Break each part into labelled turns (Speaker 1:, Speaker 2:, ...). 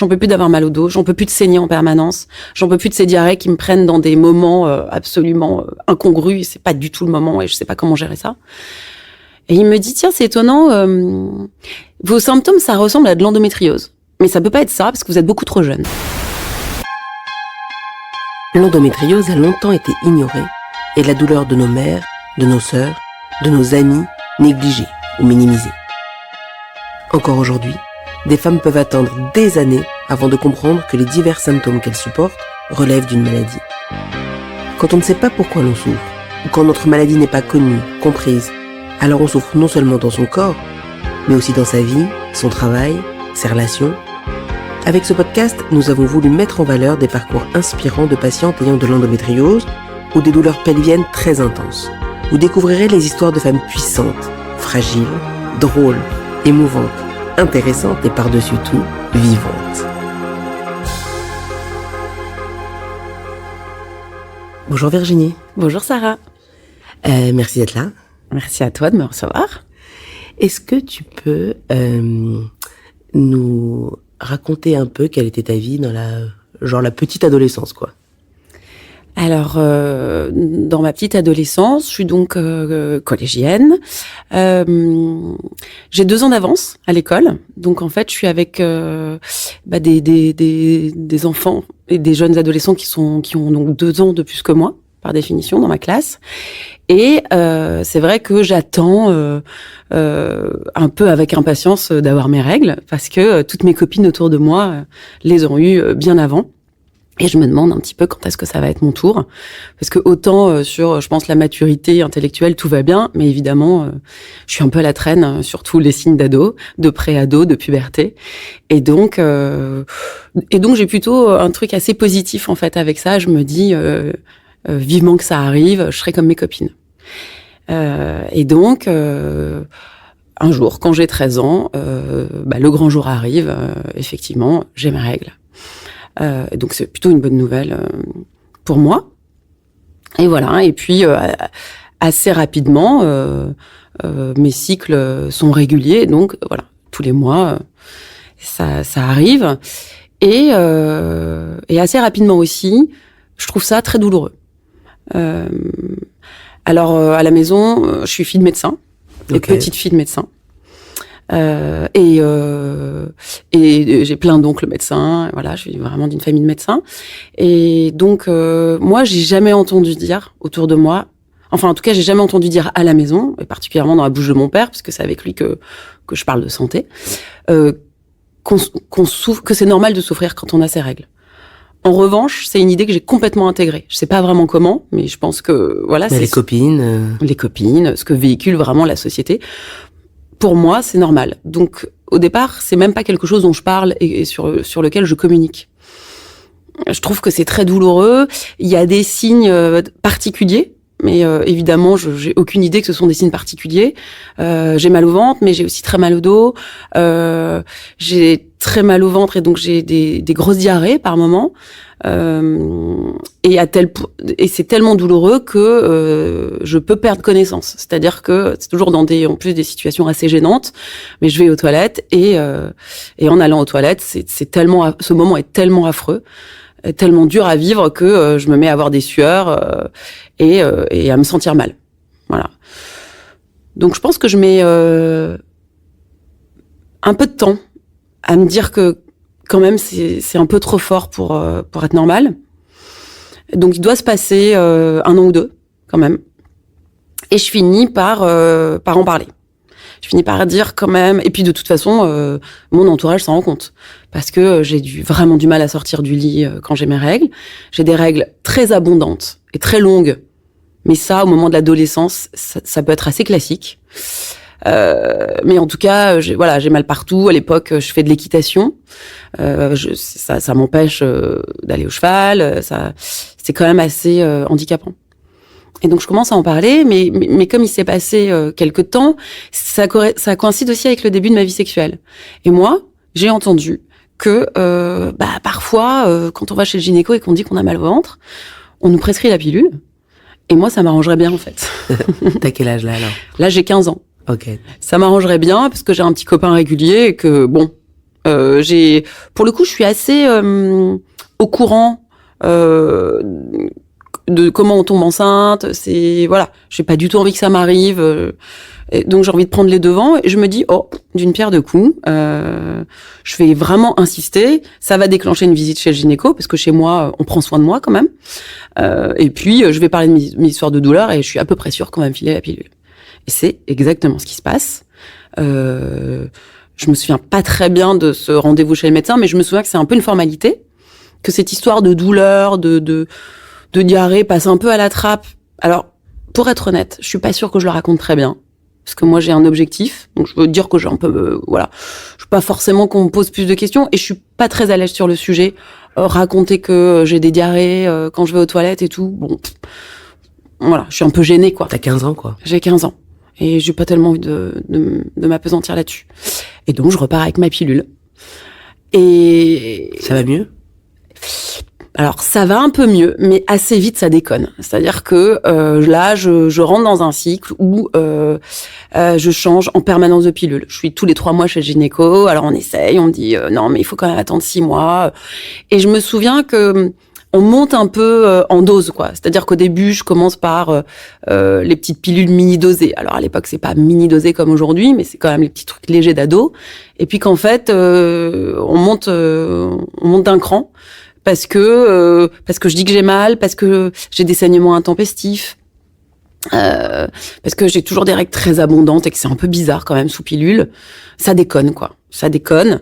Speaker 1: J'en peux plus d'avoir mal au dos, j'en peux plus de saigner en permanence, j'en peux plus de ces diarrhées qui me prennent dans des moments absolument incongrus. C'est pas du tout le moment et je sais pas comment gérer ça. Et il me dit, tiens, c'est étonnant, vos symptômes, ça ressemble à de l'endométriose. Mais ça peut pas être ça parce que vous êtes beaucoup trop jeune.
Speaker 2: L'endométriose a longtemps été ignorée et la douleur de nos mères, de nos sœurs, de nos amis négligée ou minimisée. Encore aujourd'hui, des femmes peuvent attendre des années avant de comprendre que les divers symptômes qu'elles supportent relèvent d'une maladie. Quand on ne sait pas pourquoi l'on souffre, ou quand notre maladie n'est pas connue, comprise, alors on souffre non seulement dans son corps, mais aussi dans sa vie, son travail, ses relations. Avec ce podcast, nous avons voulu mettre en valeur des parcours inspirants de patientes ayant de l'endométriose ou des douleurs pelviennes très intenses. Vous découvrirez les histoires de femmes puissantes, fragiles, drôles, émouvantes, intéressantes et par-dessus tout, vivantes. Bonjour Virginie.
Speaker 1: Bonjour Sarah.
Speaker 2: Merci d'être là.
Speaker 1: Merci à toi de me recevoir.
Speaker 2: Est-ce que tu peux nous raconter un peu quelle était ta vie dans la petite adolescence, quoi?
Speaker 1: Alors, dans ma petite adolescence, je suis donc collégienne. J'ai 2 ans d'avance à l'école. Donc, en fait, je suis avec des enfants et des jeunes adolescents qui ont donc 2 ans de plus que moi, par définition, dans ma classe. Et c'est vrai que j'attends un peu avec impatience d'avoir mes règles, parce que toutes mes copines autour de moi les ont eues bien avant. Et je me demande un petit peu quand est-ce que ça va être mon tour. Parce que autant sur, je pense, la maturité intellectuelle, tout va bien, mais évidemment, je suis un peu à la traîne sur tous les signes d'ado, de pré-ado, de puberté. Et donc j'ai plutôt un truc assez positif, en fait, avec ça. Je me dis, vivement que ça arrive, je serai comme mes copines. Et donc, un jour, quand j'ai 13 ans, le grand jour arrive, effectivement, j'ai mes règles. Donc c'est plutôt une bonne nouvelle pour moi. Et voilà. Et puis assez rapidement, mes cycles sont réguliers. Donc voilà, tous les mois, ça arrive. Et assez rapidement aussi, je trouve ça très douloureux. Alors à la maison, je suis fille de médecin, et petite fille de médecin. Et j'ai plein d'oncles médecins, voilà, je suis vraiment d'une famille de médecins. Et donc, moi, j'ai jamais entendu dire autour de moi, enfin, en tout cas, j'ai jamais entendu dire à la maison, et particulièrement dans la bouche de mon père, parce que c'est avec lui que je parle de santé, qu'on souffre, que c'est normal de souffrir quand on a ses règles. En revanche, c'est une idée que j'ai complètement intégrée. Je sais pas vraiment comment, mais je pense que, voilà,
Speaker 2: c'est les copines,
Speaker 1: ce que véhicule vraiment la société. Pour moi, c'est normal. Donc, au départ, c'est même pas quelque chose dont je parle et sur lequel je communique. Je trouve que c'est très douloureux. Il y a des signes particuliers, mais évidemment, j'ai aucune idée que ce sont des signes particuliers. J'ai mal au ventre, mais j'ai aussi très mal au dos. J'ai très mal au ventre et donc j'ai des grosses diarrhées par moment. Et c'est tellement douloureux que je peux perdre connaissance. C'est-à-dire que c'est toujours en plus des situations assez gênantes, mais je vais aux toilettes et en allant aux toilettes, ce moment est tellement affreux, tellement dur à vivre que je me mets à avoir des sueurs et à me sentir mal. Voilà. Donc je pense que je mets un peu de temps à me dire que quand même c'est un peu trop fort pour être normal. Donc il doit se passer 1 an ou 2 quand même. Et je finis par en parler. Je finis par dire quand même, et puis de toute façon, mon entourage s'en rend compte. Parce que j'ai vraiment du mal à sortir du lit quand j'ai mes règles. J'ai des règles très abondantes et très longues. Mais ça, au moment de l'adolescence, ça peut être assez classique. Mais en tout cas, j'ai mal partout. À l'époque, je fais de l'équitation. Ça m'empêche d'aller au cheval. C'est quand même assez handicapant. Et donc je commence à en parler, mais comme il s'est passé quelque temps, ça coïncide aussi avec le début de ma vie sexuelle. Et moi, j'ai entendu que parfois, quand on va chez le gynéco et qu'on dit qu'on a mal au ventre, on nous prescrit la pilule. Et moi, ça m'arrangerait bien en fait.
Speaker 2: T'as quel âge là alors?
Speaker 1: Là, j'ai 15 ans.
Speaker 2: Ok.
Speaker 1: Ça m'arrangerait bien parce que j'ai un petit copain régulier et que Pour le coup, je suis assez au courant de comment on tombe enceinte. J'ai pas du tout envie que ça m'arrive. Et donc j'ai envie de prendre les devants et je me dis d'une pierre deux coups, je vais vraiment insister. Ça va déclencher une visite chez le gynéco parce que chez moi on prend soin de moi quand même. Et puis je vais parler de mes histoires de douleur et je suis à peu près sûre qu'on va me filer la pilule. Et c'est exactement ce qui se passe. Je me souviens pas très bien de ce rendez-vous chez le médecin, mais je me souviens que c'est un peu une formalité, que cette histoire de douleur, de diarrhée passe un peu à la trappe. Alors, pour être honnête, je suis pas sûre que je le raconte très bien, parce que moi j'ai un objectif, donc je veux dire que j'ai un peu, je veux pas forcément qu'on me pose plus de questions, et je suis pas très à l'aise sur le sujet. Raconter que j'ai des diarrhées quand je vais aux toilettes et tout, voilà, je suis un peu gênée, quoi.
Speaker 2: T'as 15 ans, quoi.
Speaker 1: J'ai 15 ans. Et j'ai pas tellement envie de m'appesantir là-dessus. Et donc, je repars avec ma pilule. Et...
Speaker 2: Ça va mieux?
Speaker 1: Alors, ça va un peu mieux, mais assez vite, ça déconne. C'est-à-dire que là, je rentre dans un cycle où je change en permanence de pilule. Je suis tous les 3 mois chez le gynéco. Alors, on essaye, on me dit non, mais il faut quand même attendre 6 mois. Et je me souviens que on monte un peu en dose, quoi. C'est-à-dire qu'au début, je commence par les petites pilules mini-dosées. Alors, à l'époque, c'est pas mini-dosé comme aujourd'hui, mais c'est quand même les petits trucs légers d'ado. Et puis qu'en fait, on monte d'un cran parce que je dis que j'ai mal, parce que j'ai des saignements intempestifs, parce que j'ai toujours des règles très abondantes et que c'est un peu bizarre quand même sous pilule. Ça déconne, quoi. Ça déconne.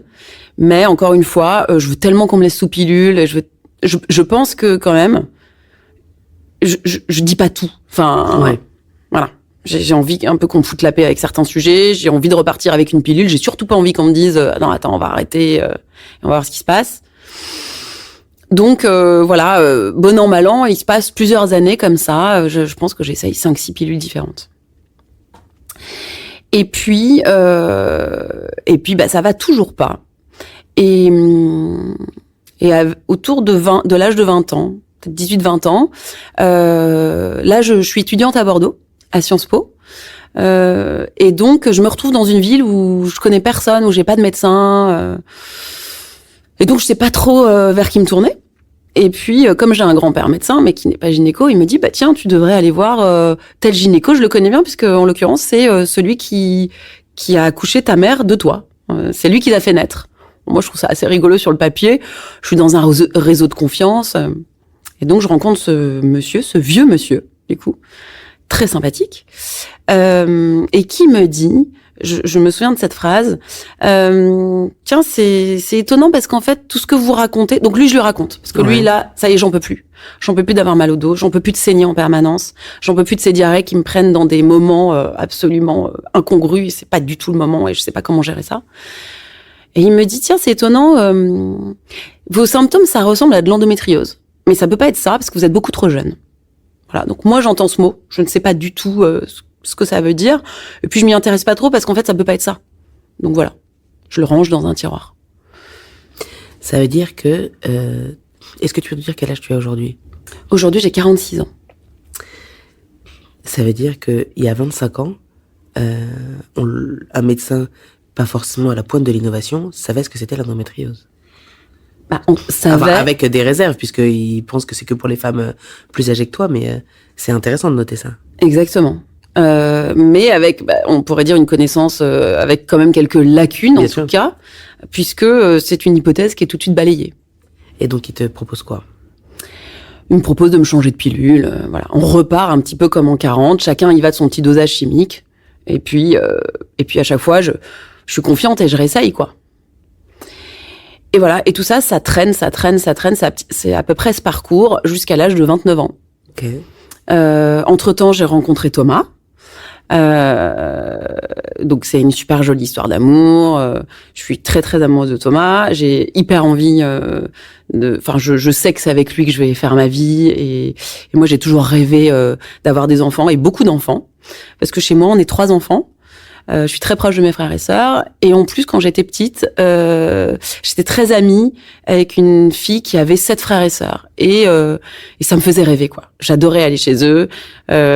Speaker 1: Mais encore une fois, je veux tellement qu'on me laisse sous pilule. Et je pense que quand même, je dis pas tout. Enfin,
Speaker 2: ouais.
Speaker 1: Voilà. J'ai envie un peu qu'on me foute la paix avec certains sujets. J'ai envie de repartir avec une pilule. J'ai surtout pas envie qu'on me dise non, attends, on va arrêter, on va voir ce qui se passe. Donc voilà, bon an mal an, il se passe plusieurs années comme ça. Je pense que j'essaye 5-6 pilules différentes. Et puis bah ça va toujours pas. Et autour de l'âge de 20 ans, peut-être 18-20 ans, là je suis étudiante à Bordeaux, à Sciences Po. Et donc je me retrouve dans une ville où je connais personne, où j'ai pas de médecin. Et donc je sais pas trop vers qui me tourner. Et puis comme j'ai un grand-père médecin mais qui n'est pas gynéco, il me dit bah tiens, tu devrais aller voir tel gynéco, je le connais bien puisque en l'occurrence c'est celui qui a accouché ta mère de toi. C'est lui qui l'a fait naître. Moi, je trouve ça assez rigolo sur le papier. Je suis dans un réseau de confiance. Et donc, je rencontre ce vieux monsieur, du coup, très sympathique, et qui me dit, je me souviens de cette phrase, tiens, c'est étonnant parce qu'en fait, tout ce que vous racontez, donc lui, je lui raconte, parce que lui, là, ça y est, j'en peux plus. J'en peux plus d'avoir mal au dos, j'en peux plus de saigner en permanence, j'en peux plus de ces diarrhées qui me prennent dans des moments absolument incongrus, c'est pas du tout le moment et je sais pas comment gérer ça. Et il me dit, tiens, c'est étonnant, vos symptômes, ça ressemble à de l'endométriose. Mais ça peut pas être ça, parce que vous êtes beaucoup trop jeune. Voilà. Donc moi, j'entends ce mot. Je ne sais pas du tout ce que ça veut dire. Et puis, je m'y intéresse pas trop, parce qu'en fait, ça peut pas être ça. Donc voilà. Je le range dans un tiroir.
Speaker 2: Ça veut dire que... Est-ce que tu peux nous dire quel âge tu as aujourd'hui?
Speaker 1: Aujourd'hui, j'ai 46 ans.
Speaker 2: Ça veut dire qu'il y a 25 ans, un médecin... pas forcément à la pointe de l'innovation, savait ce que c'était l'endométriose.
Speaker 1: Bah, on savait...
Speaker 2: Enfin, avec des réserves, puisqu'ils pensent que c'est que pour les femmes plus âgées que toi, mais c'est intéressant de noter ça.
Speaker 1: Exactement. Mais avec, on pourrait dire une connaissance avec quand même quelques lacunes, en tout cas, puisque c'est une hypothèse qui est tout de suite balayée.
Speaker 2: Et donc, il te propose quoi?
Speaker 1: Il me propose de me changer de pilule. Voilà. On repart un petit peu comme en 40, chacun y va de son petit dosage chimique. Et puis à chaque fois, je suis confiante et je réessaye, quoi. Et voilà. Et tout ça, ça traîne. C'est à peu près ce parcours jusqu'à l'âge de 29 ans.
Speaker 2: Ok.
Speaker 1: Entre-temps, j'ai rencontré Thomas. Donc, c'est une super jolie histoire d'amour. Je suis très, très amoureuse de Thomas. J'ai hyper envie je sais que c'est avec lui que je vais faire ma vie. Et moi, j'ai toujours rêvé d'avoir des enfants et beaucoup d'enfants. Parce que chez moi, on est 3 enfants. Je suis très proche de mes frères et sœurs. Et en plus, quand j'étais petite, j'étais très amie avec une fille qui avait 7 frères et sœurs. Et ça me faisait rêver, quoi. J'adorais aller chez eux.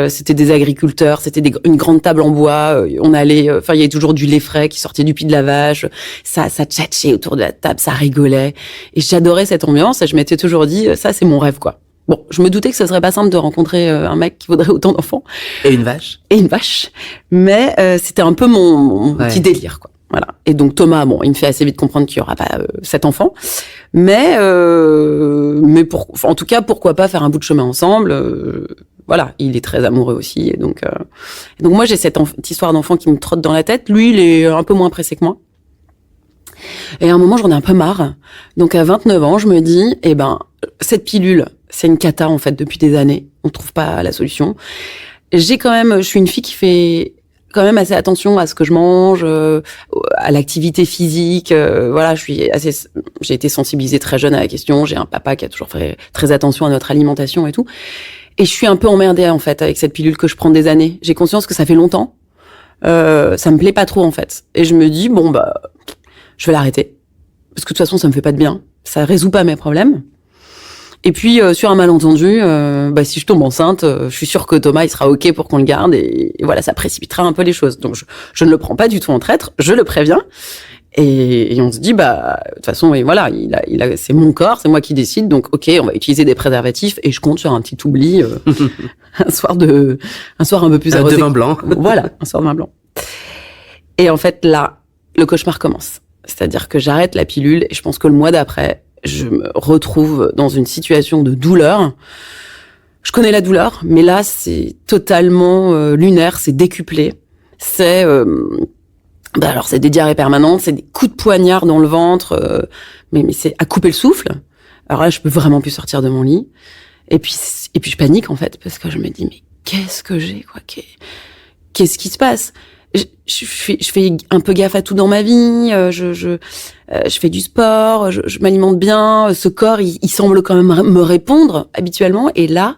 Speaker 1: C'était des agriculteurs, c'était une grande table en bois. On allait, il y avait toujours du lait frais qui sortait du pied de la vache. Ça tchatchait autour de la table, ça rigolait. Et j'adorais cette ambiance. Et je m'étais toujours dit, ça, c'est mon rêve, quoi. Bon, je me doutais que ce serait pas simple de rencontrer un mec qui vaudrait autant d'enfants.
Speaker 2: Et une vache.
Speaker 1: Mais c'était un peu mon petit délire, quoi. Voilà. Et donc Thomas, bon, il me fait assez vite comprendre qu'il y aura pas 7 enfants, mais en tout cas, pourquoi pas faire un bout de chemin ensemble. Voilà, il est très amoureux aussi, et donc moi j'ai cette histoire d'enfant qui me trotte dans la tête. Lui, il est un peu moins pressé que moi. Et à un moment, j'en ai un peu marre. Donc à 29 ans, je me dis, cette pilule, c'est une cata en fait depuis des années. On trouve pas la solution. Je suis une fille qui fait quand même assez attention à ce que je mange, à l'activité physique. Voilà, j'ai été sensibilisée très jeune à la question. J'ai un papa qui a toujours fait très attention à notre alimentation et tout. Et je suis un peu emmerdée en fait avec cette pilule que je prends des années. J'ai conscience que ça fait longtemps. Ça me plaît pas trop en fait. Et je me dis je vais l'arrêter parce que de toute façon ça me fait pas de bien. Ça résout pas mes problèmes. Et puis, sur un malentendu, si je tombe enceinte, je suis sûre que Thomas, il sera OK pour qu'on le garde. Et voilà, ça précipitera un peu les choses. Donc, je ne le prends pas du tout en traître. Je le préviens. Et on se dit, de toute façon, et voilà, c'est mon corps, c'est moi qui décide. Donc, OK, on va utiliser des préservatifs. Et je compte sur un petit oubli, un soir un peu plus arrosé.
Speaker 2: De vin blanc.
Speaker 1: Voilà, un soir de vin blanc. Et en fait, là, le cauchemar commence. C'est-à-dire que j'arrête la pilule et je pense que le mois d'après, je me retrouve dans une situation de douleur. Je connais la douleur, mais là, c'est totalement lunaire, c'est décuplé. C'est c'est des diarrhées permanentes, c'est des coups de poignard dans le ventre, mais c'est à couper le souffle. Alors là, je peux vraiment plus sortir de mon lit. Et puis je panique en fait parce que je me dis mais qu'est-ce que j'ai quoi, qu'est-ce qui se passe? Je fais un peu gaffe à tout dans ma vie, je fais du sport, je m'alimente bien, ce corps, il semble quand même me répondre habituellement, et là,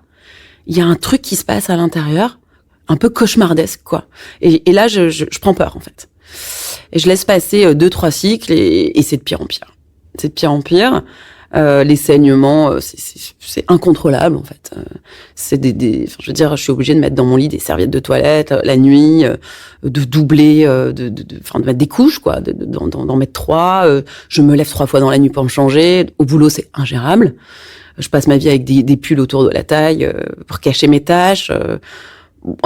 Speaker 1: il y a un truc qui se passe à l'intérieur, un peu cauchemardesque, quoi. Et là, je prends peur, en fait. Et je laisse passer 2-3 cycles, et c'est de pire en pire. C'est de pire en pire. Les saignements, c'est incontrôlable en fait. C'est je veux dire, je suis obligée de mettre dans mon lit des serviettes de toilette la nuit, de doubler, de mettre des couches quoi, d'en mettre 3. Je me lève 3 fois dans la nuit pour me changer. Au boulot, c'est ingérable. Je passe ma vie avec des pulls autour de la taille pour cacher mes taches.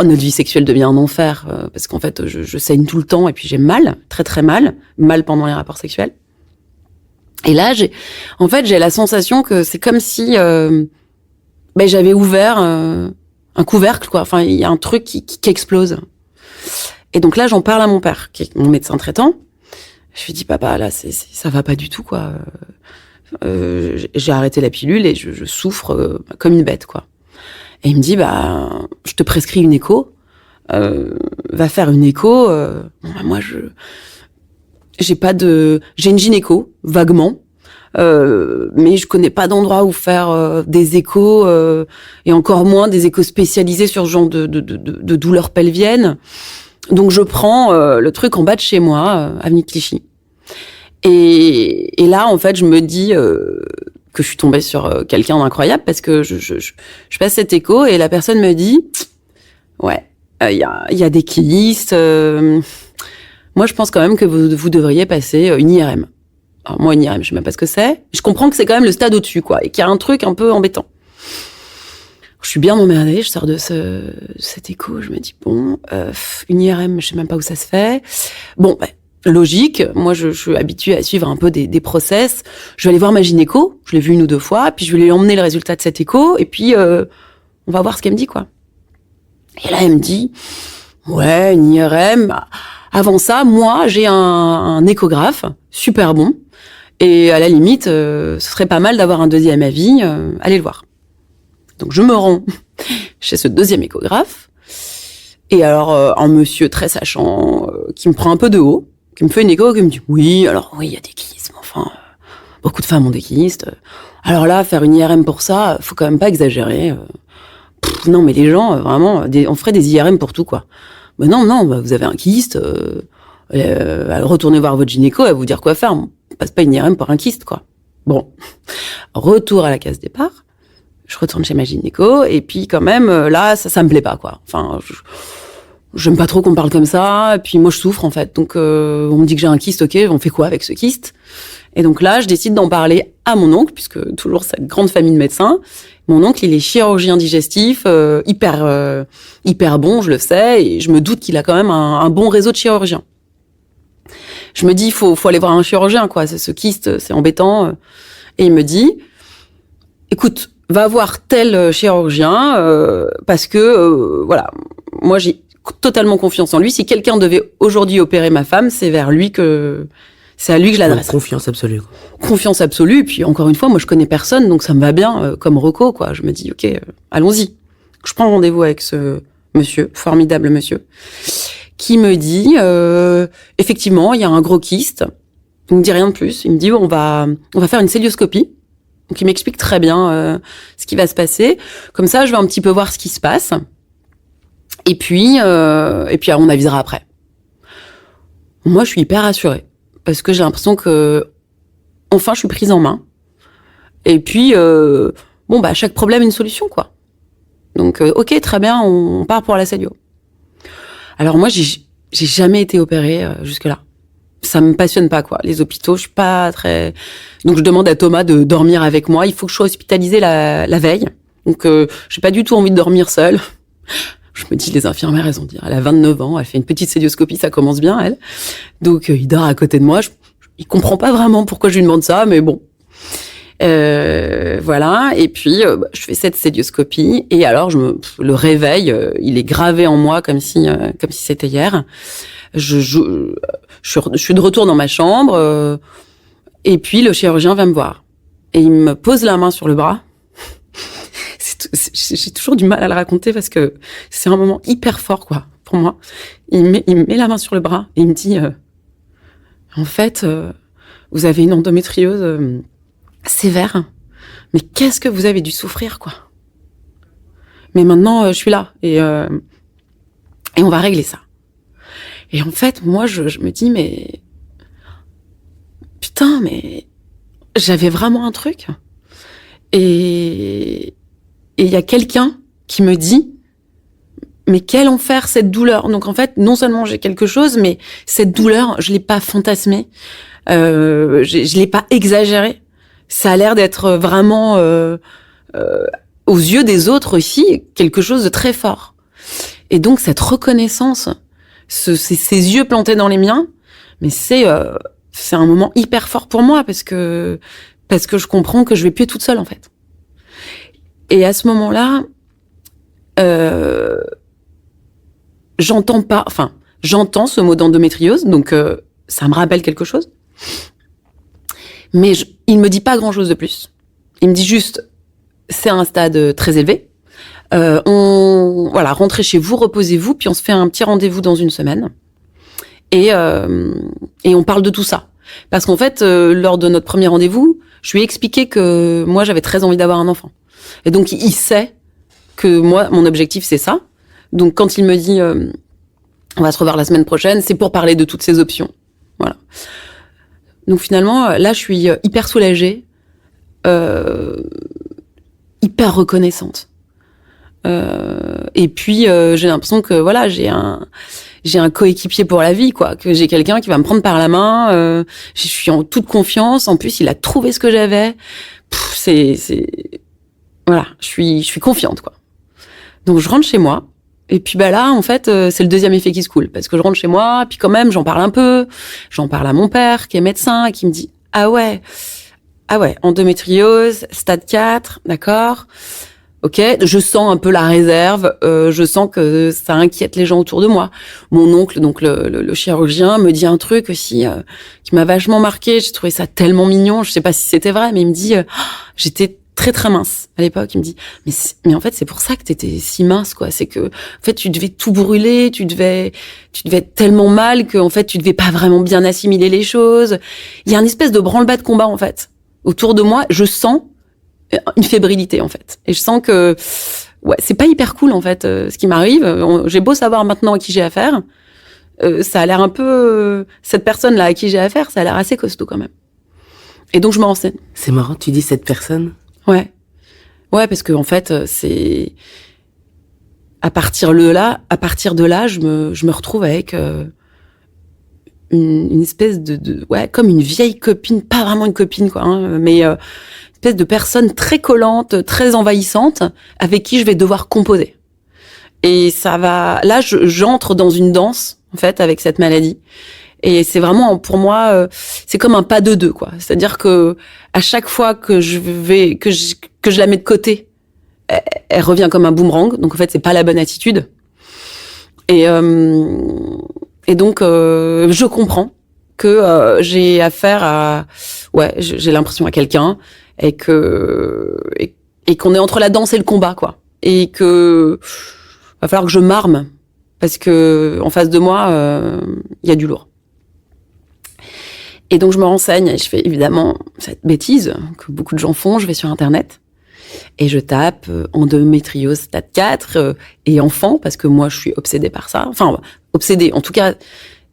Speaker 1: Notre vie sexuelle devient un enfer parce qu'en fait, je saigne tout le temps et puis j'ai mal, très très mal pendant les rapports sexuels. Et là, j'ai la sensation que c'est comme si j'avais ouvert un couvercle, quoi. Enfin, il y a un truc qui explose. Et donc là, j'en parle à mon père, qui est mon médecin traitant. Je lui dis, papa, là, ça va pas du tout, quoi. J'ai arrêté la pilule et je souffre comme une bête, quoi. Et il me dit, je te prescris une écho. Va faire une écho. Moi, j'ai une gynéco, vaguement, mais je connais pas d'endroit où faire des échos, et encore moins des échos spécialisés sur ce genre de douleurs pelviennes. Donc je prends le truc en bas de chez moi, avenue Clichy. Et là, en fait, je me dis que je suis tombée sur quelqu'un d'incroyable parce que je passe cet écho et la personne me dit, ouais, il y a des kystes. Moi, je pense quand même que vous devriez passer une IRM. Alors moi, une IRM, je sais même pas ce que c'est. Je comprends que c'est quand même le stade au-dessus, quoi, et qu'il y a un truc un peu embêtant. Je suis bien emmerdée, je sors de cet écho, je me dis, une IRM, je sais même pas où ça se fait. Bon, logique, moi, je suis habituée à suivre un peu des process. Je vais aller voir ma gynéco, je l'ai vue 1 ou 2 fois, puis je vais lui emmener le résultat de cet écho, et puis on va voir ce qu'elle me dit, quoi. Et là, elle me dit, ouais, une IRM... Avant ça, moi, j'ai un échographe super bon. Et à la limite, ce serait pas mal d'avoir un 2e avis. Allez le voir. Donc, je me rends chez ce 2e échographe. Et alors, un monsieur très sachant qui me prend un peu de haut, qui me fait une écho, qui me dit « Oui, il y a des kystes, mais enfin, beaucoup de femmes ont des kystes. Alors là, faire une IRM pour ça, faut quand même pas exagérer. Non, mais les gens, vraiment, on ferait des IRM pour tout, quoi. » non, vous avez un kyste, retournez voir votre gynéco, elle va vous dire quoi faire. On passe pas une IRM pour un kyste, quoi. Bon, retour à la case départ. Je retourne chez ma gynéco, et puis quand même, là, ça me plaît pas, quoi. Enfin, j'aime pas trop qu'on me parle comme ça, et puis moi je souffre, en fait. Donc, on me dit que j'ai un kyste, ok, on fait quoi avec ce kyste? Et donc là, je décide d'en parler à mon oncle, puisque toujours cette grande famille de médecins. Mon oncle, il est chirurgien digestif, hyper bon, je le sais, et je me doute qu'il a quand même un bon réseau de chirurgiens. Je me dis, il faut aller voir un chirurgien, quoi. Ce kyste, c'est embêtant. Et il me dit, écoute, va voir tel chirurgien, parce que, voilà, moi j'ai totalement confiance en lui. Si quelqu'un devait aujourd'hui opérer ma femme, c'est à lui que je l'adresse.
Speaker 2: Confiance absolue.
Speaker 1: Confiance absolue. Et puis, encore une fois, moi, je connais personne, donc ça me va bien, comme reco, quoi. Je me dis, ok, allons-y. Je prends rendez-vous avec ce monsieur, formidable monsieur, qui me dit, effectivement, il y a un gros kyste. Il me dit rien de plus. Il me dit, on va faire une célioscopie. Donc, il m'explique très bien ce qui va se passer. Comme ça, je vais un petit peu voir ce qui se passe. Et puis on avisera après. Moi, je suis hyper rassurée. Parce que j'ai l'impression que, enfin, je suis prise en main. Et puis, chaque problème, une solution, quoi. Donc, ok, très bien, on part pour la cellio. Alors moi, j'ai jamais été opérée jusque-là. Ça me passionne pas, quoi. Les hôpitaux, je suis pas très... Donc, je demande à Thomas de dormir avec moi. Il faut que je sois hospitalisée la veille. Donc, j'ai pas du tout envie de dormir seule. Je me dis, les infirmières, elles ont dit, elle a 29 ans, elle fait une petite célioscopie, ça commence bien, elle. Donc, il dort à côté de moi. Il comprend pas vraiment pourquoi je lui demande ça, mais bon. Voilà. Et puis, je fais cette célioscopie. Et alors, le réveil, il est gravé en moi comme si c'était hier. Je suis de retour dans ma chambre. Et puis, le chirurgien vient me voir. Et il me pose la main sur le bras. J'ai toujours du mal à le raconter parce que c'est un moment hyper fort, quoi, pour moi. Il me met la main sur le bras et il me dit, en fait, vous avez une endométriose sévère, mais qu'est-ce que vous avez dû souffrir, quoi. Mais maintenant, je suis là et on va régler ça. Et en fait, moi, je me dis, mais putain, mais j'avais vraiment un truc. Et il y a quelqu'un qui me dit, mais quel enfer cette douleur. Donc en fait, non seulement j'ai quelque chose, mais cette douleur, je l'ai pas fantasmée, je l'ai pas exagérée. Ça a l'air d'être vraiment, aux yeux des autres aussi, quelque chose de très fort. Et donc cette reconnaissance, ces yeux plantés dans les miens, mais c'est un moment hyper fort pour moi parce que je comprends que je vais plus toute seule en fait. Et à ce moment-là, j'entends ce mot d'endométriose, donc ça me rappelle quelque chose. Mais il me dit pas grand-chose de plus. Il me dit juste, c'est un stade très élevé. Rentrez chez vous, reposez-vous, puis on se fait un petit rendez-vous dans une semaine. Et on parle de tout ça. Parce qu'en fait, lors de notre premier rendez-vous, je lui ai expliqué que moi, j'avais très envie d'avoir un enfant. Et donc, il sait que moi, mon objectif, c'est ça. Donc, quand il me dit, on va se revoir la semaine prochaine, c'est pour parler de toutes ces options. Voilà. Donc, finalement, là, je suis hyper soulagée, hyper reconnaissante. Et puis, j'ai l'impression que, voilà, j'ai un coéquipier pour la vie, quoi. Que j'ai quelqu'un qui va me prendre par la main. Je suis en toute confiance. En plus, il a trouvé ce que j'avais. Voilà, je suis confiante, quoi. Donc je rentre chez moi, et puis là, en fait, c'est le deuxième effet qui se coule, parce que je rentre chez moi, puis quand même, j'en parle un peu, j'en parle à mon père, qui est médecin, et qui me dit, ah ouais, endométriose, stade 4, d'accord, ok, je sens un peu la réserve, je sens que ça inquiète les gens autour de moi. Mon oncle, donc le chirurgien, me dit un truc aussi qui m'a vachement marqué, j'ai trouvé ça tellement mignon, je sais pas si c'était vrai, mais il me dit, j'étais très très mince à l'époque. Il me dit, mais en fait c'est pour ça que t'étais si mince, quoi. C'est que en fait tu devais tout brûler, tu devais être tellement mal que en fait tu devais pas vraiment bien assimiler les choses. Il y a une espèce de branle-bas de combat en fait autour de moi. Je sens une fébrilité en fait, et je sens que ouais, c'est pas hyper cool en fait ce qui m'arrive. J'ai beau savoir maintenant à qui j'ai affaire, ça a l'air un peu cette personne là à qui j'ai affaire, ça a l'air assez costaud quand même. Et donc je me renseigne.
Speaker 2: C'est marrant, tu dis cette personne.
Speaker 1: Ouais, parce que en fait c'est à partir de là, je me retrouve avec une espèce de ouais, comme une vieille copine, pas vraiment une copine quoi, hein, mais une espèce de personne très collante, très envahissante, avec qui je vais devoir composer. Et ça va, là, j'entre dans une danse en fait avec cette maladie. Et c'est vraiment pour moi, c'est comme un pas de deux quoi. C'est-à-dire que à chaque fois que je la mets de côté, elle revient comme un boomerang. Donc en fait, c'est pas la bonne attitude. Et donc je comprends que j'ai affaire à, ouais, j'ai l'impression à quelqu'un et qu'on est entre la danse et le combat quoi. Et que va falloir que je m'arme parce que en face de moi, il y a du lourd. Et donc je me renseigne et je fais évidemment cette bêtise que beaucoup de gens font. Je vais sur Internet et je tape endométriose stade 4 et enfant parce que moi je suis obsédée par ça. Enfin obsédée. En tout cas,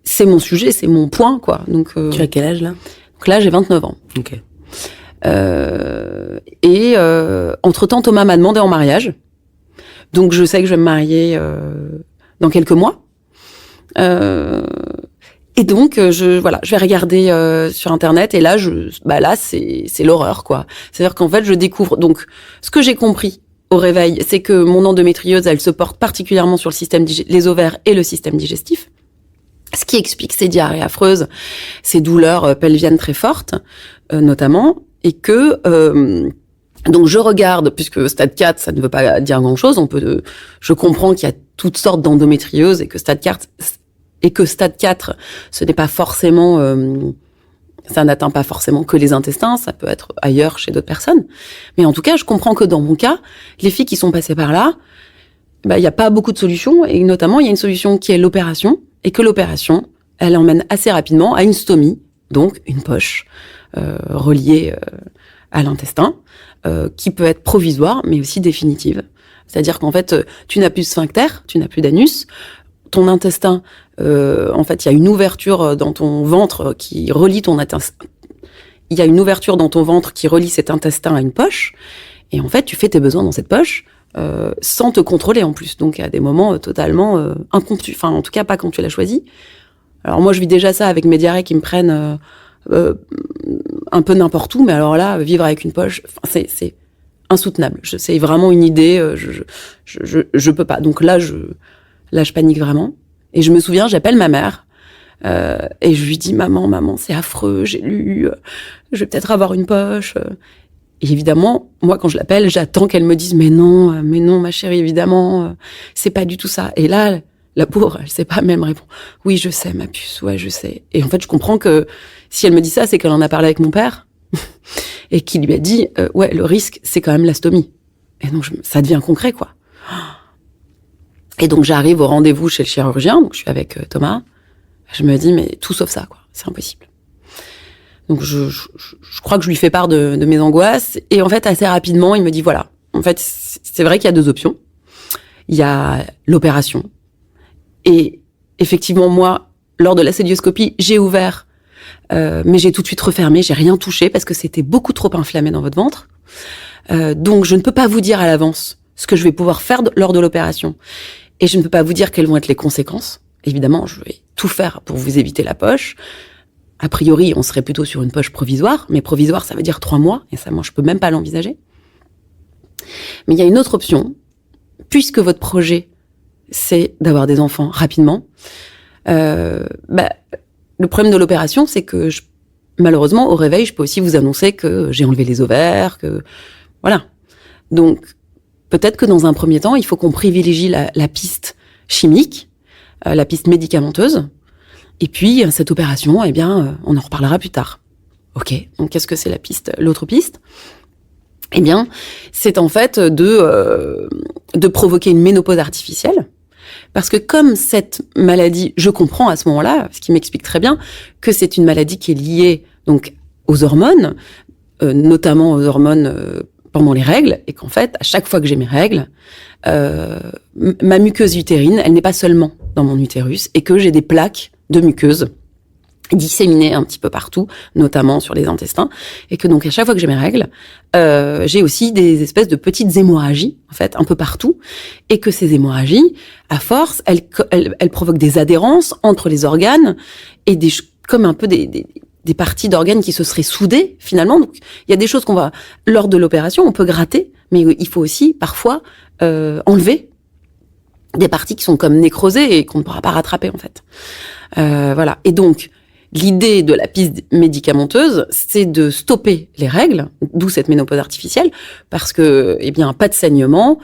Speaker 1: c'est mon sujet, c'est mon point quoi. Donc
Speaker 2: tu as quel âge là ?
Speaker 1: Donc là j'ai 29 ans.
Speaker 2: Ok.
Speaker 1: Entre-temps Thomas m'a demandé en mariage. Donc je sais que je vais me marier dans quelques mois. Et donc je vais regarder sur Internet et là c'est l'horreur quoi. C'est-à-dire qu'en fait je découvre donc ce que j'ai compris au réveil, c'est que mon endométriose elle se porte particulièrement sur le système les ovaires et le système digestif. Ce qui explique ces diarrhées affreuses, ces douleurs pelviennes très fortes notamment et que donc je regarde, puisque stade 4, ça ne veut pas dire grand-chose, je comprends qu'il y a toutes sortes d'endométriose et que stade 4, ce n'est pas forcément, ça n'atteint pas forcément que les intestins, ça peut être ailleurs chez d'autres personnes. Mais en tout cas, je comprends que dans mon cas, les filles qui sont passées par là, il y a pas beaucoup de solutions et notamment il y a une solution qui est l'opération et que l'opération, elle emmène assez rapidement à une stomie, donc une poche reliée à l'intestin, qui peut être provisoire, mais aussi définitive. C'est-à-dire qu'en fait, tu n'as plus de sphincter, tu n'as plus d'anus, ton intestin, en fait, il y a une ouverture dans ton ventre qui relie ton intestin. Il y a une ouverture dans ton ventre qui relie cet intestin à une poche, et en fait, tu fais tes besoins dans cette poche sans te contrôler en plus. Donc, à des moments totalement impromptus. Enfin, en tout cas, pas quand tu l'as choisi. Alors moi, je vis déjà ça avec mes diarrhées qui me prennent un peu n'importe où, mais alors là, vivre avec une poche, c'est insoutenable. C'est vraiment une idée, je peux pas. Donc là, je panique vraiment. Et je me souviens, j'appelle ma mère et je lui dis maman, c'est affreux, j'ai lu, je vais peut-être avoir une poche. Et évidemment, moi, quand je l'appelle, j'attends qu'elle me dise mais non, ma chérie, évidemment, c'est pas du tout ça. Et là, la pauvre, elle sait pas, mais elle me répond oui, je sais, ma puce, ouais, je sais. Et en fait, je comprends que si elle me dit ça, c'est qu'elle en a parlé avec mon père et qu'il lui a dit ouais, le risque, c'est quand même la stomie. Et donc, ça devient concret, quoi. Et donc, j'arrive au rendez-vous chez le chirurgien, donc je suis avec Thomas. Je me dis, mais tout sauf ça, quoi. C'est impossible. Donc, je crois que je lui fais part de mes angoisses. Et en fait, assez rapidement, il me dit, voilà. En fait, c'est vrai qu'il y a 2 options. Il y a l'opération. Et effectivement, moi, lors de la cœlioscopie, j'ai ouvert, mais j'ai tout de suite refermé. J'ai rien touché parce que c'était beaucoup trop inflammé dans votre ventre. Donc, je ne peux pas vous dire à l'avance ce que je vais pouvoir faire lors de l'opération. Et je ne peux pas vous dire quelles vont être les conséquences. Évidemment, je vais tout faire pour vous éviter la poche. A priori, on serait plutôt sur une poche provisoire. Mais provisoire, ça veut dire 3 mois. Et ça, moi, je peux même pas l'envisager. Mais il y a une autre option. Puisque votre projet, c'est d'avoir des enfants rapidement. Le problème de l'opération, c'est que malheureusement, au réveil, je peux aussi vous annoncer que j'ai enlevé les ovaires, que voilà. Donc, peut-être que dans un premier temps, il faut qu'on privilégie la piste chimique, la piste médicamenteuse. Et puis, cette opération, eh bien, on en reparlera plus tard. Ok, donc qu'est-ce que c'est l'autre piste ? Eh bien, c'est en fait de provoquer une ménopause artificielle. Parce que comme cette maladie, je comprends à ce moment-là, ce qui m'explique très bien, que c'est une maladie qui est liée donc aux hormones, notamment aux hormones pendant les règles, et qu'en fait, à chaque fois que j'ai mes règles, ma muqueuse utérine, elle n'est pas seulement dans mon utérus, et que j'ai des plaques de muqueuse disséminées un petit peu partout, notamment sur les intestins, et que donc à chaque fois que j'ai mes règles, j'ai aussi des espèces de petites hémorragies, en fait, un peu partout, et que ces hémorragies, à force, elles provoquent des adhérences entre les organes, et comme un peu des parties d'organes qui se seraient soudées, finalement. Donc, il y a des choses lors de l'opération, on peut gratter, mais il faut aussi, parfois, enlever des parties qui sont comme nécrosées et qu'on ne pourra pas rattraper, en fait. Voilà. Et donc, l'idée de la piste médicamenteuse, c'est de stopper les règles, d'où cette ménopause artificielle, parce que, pas de saignement,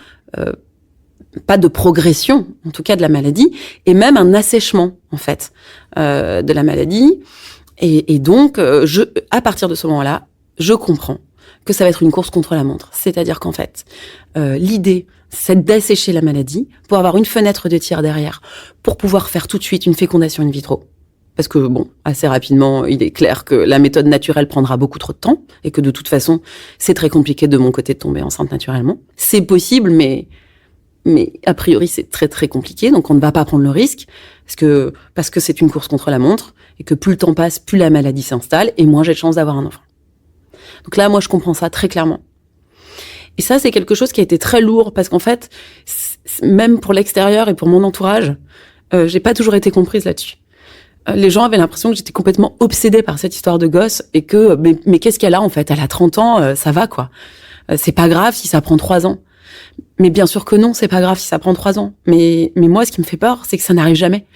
Speaker 1: pas de progression, en tout cas de la maladie, et même un assèchement, en fait, de la maladie. Et donc, à partir de ce moment-là, je comprends que ça va être une course contre la montre. C'est-à-dire qu'en fait, l'idée, c'est d'assécher la maladie pour avoir une fenêtre de tir derrière, pour pouvoir faire tout de suite une fécondation in vitro. Parce que, assez rapidement, il est clair que la méthode naturelle prendra beaucoup trop de temps et que de toute façon, c'est très compliqué de mon côté de tomber enceinte naturellement. C'est possible, mais a priori, c'est très, très compliqué. Donc, on ne va pas prendre le risque parce que c'est une course contre la montre et que plus le temps passe, plus la maladie s'installe et moins j'ai de chance d'avoir un enfant. Donc là, moi, je comprends ça très clairement. Et ça, c'est quelque chose qui a été très lourd parce qu'en fait, même pour l'extérieur et pour mon entourage, j'ai pas toujours été comprise là-dessus. Les gens avaient l'impression que j'étais complètement obsédée par cette histoire de gosse et que, mais qu'est-ce qu'elle a en fait? Elle a 30 ans, ça va quoi. C'est pas grave si ça prend 3 ans. Mais bien sûr que non, c'est pas grave si ça prend 3 ans. Mais moi, ce qui me fait peur, c'est que ça n'arrive jamais.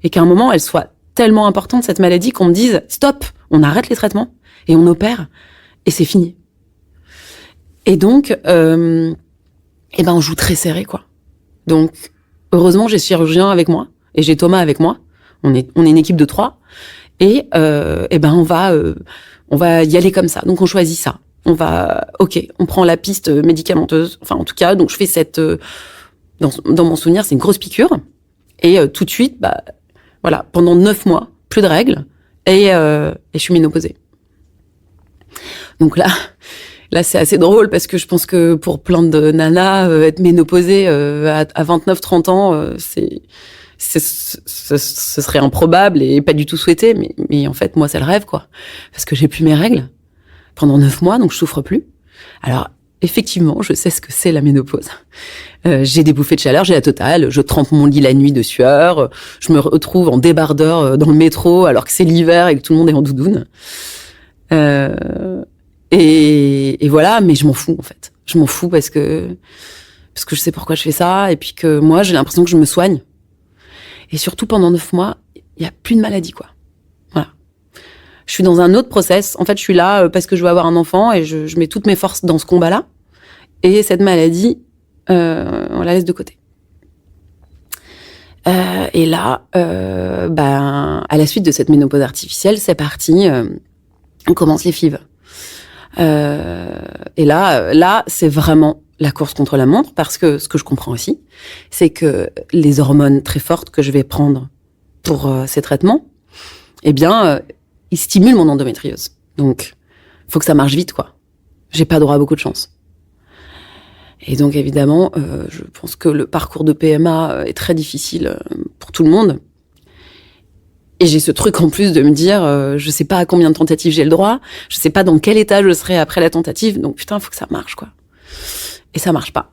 Speaker 1: Et qu'à un moment, elle soit tellement importante, cette maladie, qu'on me dise, stop, on arrête les traitements et on opère et c'est fini. Et donc, on joue très serré, quoi. Donc, heureusement, j'ai chirurgien avec moi et j'ai Thomas avec moi. On est une équipe de 3 et on va y aller comme ça. Donc, on choisit ça. On prend la piste médicamenteuse. Enfin, en tout cas, donc je fais cette, dans mon souvenir, c'est une grosse piqûre. Et tout de suite, pendant 9 mois, plus de règles, et je suis ménopausée. Donc là, c'est assez drôle parce que je pense que pour plein de nanas, être ménopausée à 29-30 ans, ce serait improbable et pas du tout souhaité. Mais en fait, moi, c'est le rêve, quoi. Parce que j'ai plus mes règles pendant 9 mois, donc je souffre plus. Alors, effectivement, je sais ce que c'est la ménopause. J'ai des bouffées de chaleur, j'ai la totale, je trempe mon lit la nuit de sueur, je me retrouve en débardeur dans le métro alors que c'est l'hiver et que tout le monde est en doudoune. Et voilà, mais je m'en fous en fait. Je m'en fous parce que je sais pourquoi je fais ça et puis que moi, j'ai l'impression que je me soigne. Et surtout pendant 9 mois, il y a plus de maladie, quoi. Voilà. Je suis dans un autre process. En fait, je suis là parce que je veux avoir un enfant et je mets toutes mes forces dans ce combat-là. Et cette maladie, on la laisse de côté. Et là, à la suite de cette ménopause artificielle, c'est parti. On commence les FIV. Et là, c'est vraiment la course contre la montre parce que ce que je comprends aussi, c'est que les hormones très fortes que je vais prendre pour ces traitements, ils stimulent mon endométriose. Donc, faut que ça marche vite, quoi. J'ai pas droit à beaucoup de chance. Et donc, évidemment, je pense que le parcours de PMA est très difficile pour tout le monde. Et j'ai ce truc en plus de me dire, je sais pas à combien de tentatives j'ai le droit, je sais pas dans quel état je serai après la tentative, donc putain, faut que ça marche, quoi. Et ça marche pas.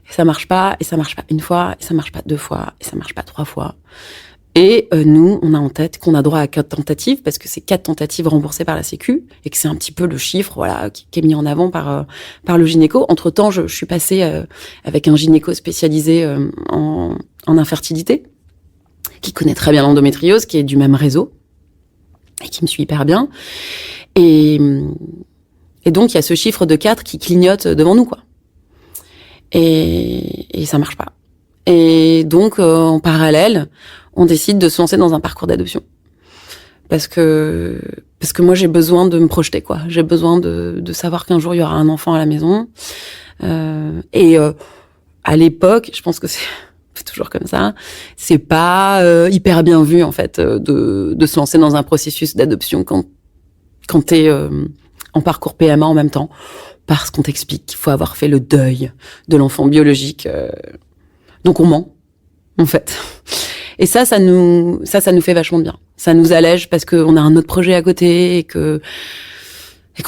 Speaker 1: Et ça marche pas, et ça marche pas une fois, et ça marche pas 2 fois, et ça marche pas 3 fois. Et nous, on a en tête qu'on a droit à 4 tentatives, parce que c'est 4 tentatives remboursées par la Sécu, et que c'est un petit peu le chiffre, voilà, qui est mis en avant par le gynéco. Entre-temps, je suis passée avec un gynéco spécialisé en infertilité, qui connaît très bien l'endométriose, qui est du même réseau, et qui me suit hyper bien. Et donc, il y a ce chiffre de 4 qui clignote devant nous, quoi. Et ça marche pas. Et donc, en parallèle, on décide de se lancer dans un parcours d'adoption. Parce que moi, j'ai besoin de me projeter, quoi. J'ai besoin de savoir qu'un jour, il y aura un enfant à la maison. À l'époque, je pense que c'est toujours comme ça, c'est pas hyper bien vu, en fait, de se lancer dans un processus d'adoption quand t'es en parcours PMA en même temps, parce qu'on t'explique qu'il faut avoir fait le deuil de l'enfant biologique. Donc on ment, en fait. Et ça nous fait vachement de bien. Ça nous allège parce qu'on a un autre projet à côté et qu'on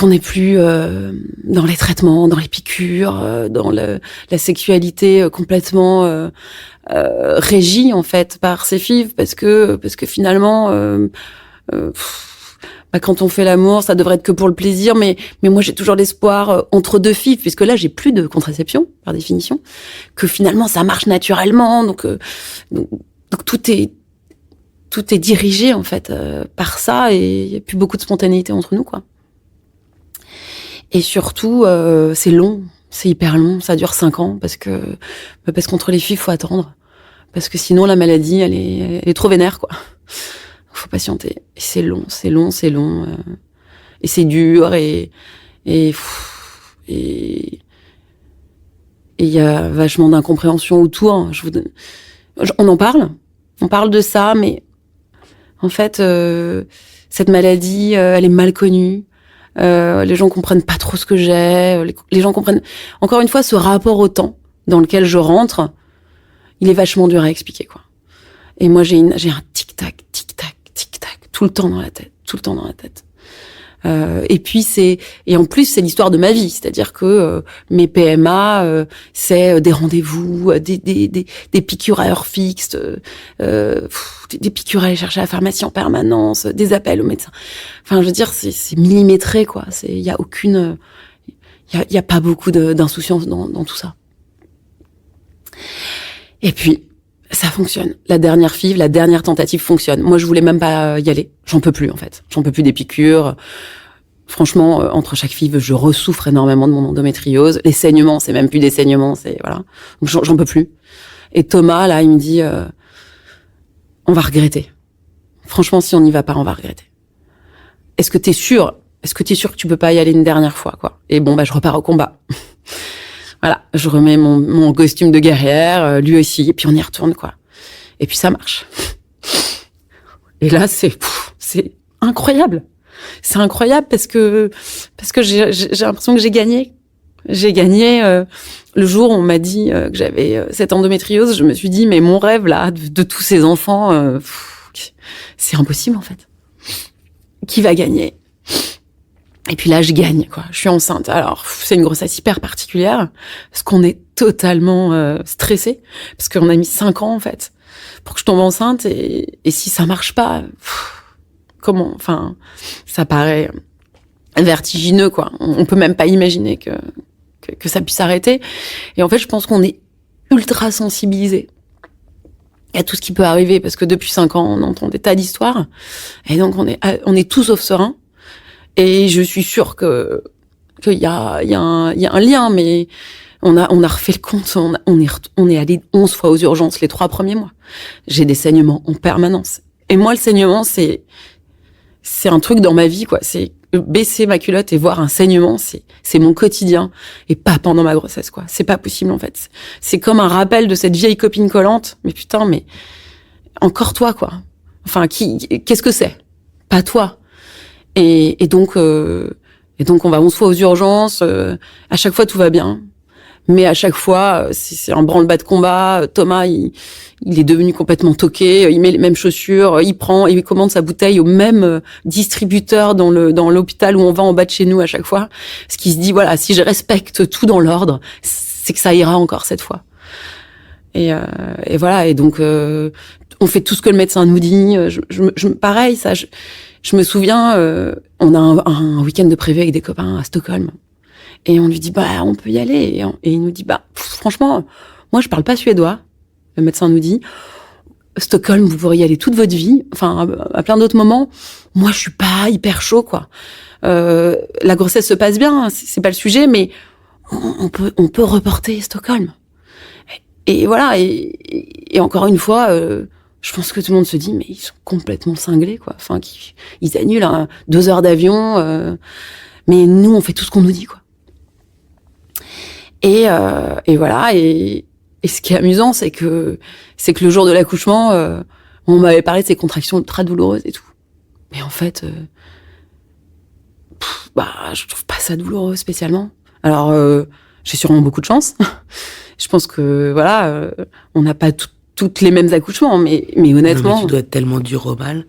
Speaker 1: n'est plus dans les traitements, dans les piqûres, dans la sexualité complètement régie en fait par ces FIV, parce que finalement quand on fait l'amour, ça devrait être que pour le plaisir, mais moi j'ai toujours l'espoir entre deux FIV, puisque là j'ai plus de contraception par définition, que finalement ça marche naturellement, donc tout est dirigé en fait par ça, et il y a plus beaucoup de spontanéité entre nous, quoi. Et surtout c'est long, c'est hyper long, ça dure 5 ans parce qu'entre les filles faut attendre, parce que sinon la maladie elle est trop vénère, quoi. Faut patienter, et c'est long, et c'est dur, et il y a vachement d'incompréhension autour. On en parle de ça, mais en fait, cette maladie, elle est mal connue. Les gens comprennent pas trop ce que j'ai. Les gens comprennent. Encore une fois, ce rapport au temps dans lequel je rentre, il est vachement dur à expliquer, quoi. Et moi, j'ai un tic-tac, tic-tac, tic-tac, tout le temps dans la tête. Et en plus c'est l'histoire de ma vie, c'est-à-dire que mes PMA c'est des rendez-vous, des piqûres à heure fixe, des piqûres à aller chercher à la pharmacie en permanence, des appels au médecin. Enfin, je veux dire, c'est millimétré, quoi. Il y a pas beaucoup d'insouciance dans tout ça. Et puis ça fonctionne. La dernière tentative fonctionne. Moi, je voulais même pas y aller. J'en peux plus, en fait. J'en peux plus des piqûres. Franchement, entre chaque FIV, je ressouffre énormément de mon endométriose. Les saignements, c'est même plus des saignements, voilà. Donc, j'en peux plus. Et Thomas, là, il me dit, on va regretter. Franchement, si on n'y va pas, on va regretter. Est-ce que t'es sûr que tu peux pas y aller une dernière fois, quoi? Et bon, je repars au combat. Voilà, je remets mon costume de guerrière, lui aussi, et puis on y retourne, quoi. Et puis ça marche. Et là, c'est incroyable. C'est incroyable parce que j'ai l'impression que j'ai gagné. J'ai gagné. Le jour où on m'a dit que j'avais cette endométriose, je me suis dit, mais mon rêve, là, de tous ces enfants, c'est impossible, en fait. Qui va gagner? Et puis là, je gagne, quoi. Je suis enceinte. Alors, c'est une grossesse hyper particulière, parce qu'on est totalement stressé, parce qu'on a mis 5 ans, en fait, pour que je tombe enceinte, et si ça marche pas, comment? Enfin, ça paraît vertigineux, quoi. On peut même pas imaginer que ça puisse arrêter. Et en fait, je pense qu'on est ultra sensibilisé à tout ce qui peut arriver, parce que depuis 5 ans, on entend des tas d'histoires, et donc on est tout sauf serein. Et je suis sûre qu'il y a un lien, mais on a refait le compte. On est allé 11 fois aux urgences les 3 premiers mois. J'ai des saignements en permanence. Et moi, le saignement, c'est un truc dans ma vie, quoi. C'est baisser ma culotte et voir un saignement, c'est mon quotidien. Et pas pendant ma grossesse, quoi. C'est pas possible, en fait. C'est comme un rappel de cette vieille copine collante. Mais putain, mais encore toi, quoi. Enfin, qu'est-ce que c'est? Pas toi. Et donc on va 11 fois aux urgences. À chaque fois, tout va bien. Mais à chaque fois, c'est un branle-bas de combat. Thomas, il est devenu complètement toqué. Il met les mêmes chaussures. Il commande sa bouteille au même distributeur dans l'hôpital où on va en bas de chez nous à chaque fois. Parce qu'il se dit, voilà, si je respecte tout dans l'ordre, c'est que ça ira encore cette fois. Et voilà. Et donc, on fait tout ce que le médecin nous dit. Pareil, ça. Je me souviens, on a un week-end de prévu avec des copains à Stockholm. Et on lui dit, on peut y aller. Et il nous dit, franchement, moi, je parle pas suédois. Le médecin nous dit, Stockholm, vous pourriez y aller toute votre vie. Enfin, à plein d'autres moments. Moi, je suis pas hyper chaud, quoi. La grossesse se passe bien, c'est pas le sujet, mais on peut reporter Stockholm. Et voilà. Et encore une fois, je pense que tout le monde se dit, mais ils sont complètement cinglés, quoi. Enfin, ils annulent 2 heures d'avion, mais nous, on fait tout ce qu'on nous dit, quoi. Et voilà. Et ce qui est amusant, c'est que le jour de l'accouchement, on m'avait parlé de ces contractions ultra douloureuses et tout. Mais en fait, je trouve pas ça douloureux spécialement. Alors, j'ai sûrement beaucoup de chance. Je pense que, voilà, on n'a pas toutes les mêmes accouchements, mais honnêtement...
Speaker 2: Non, mais tu dois être tellement dur au mal,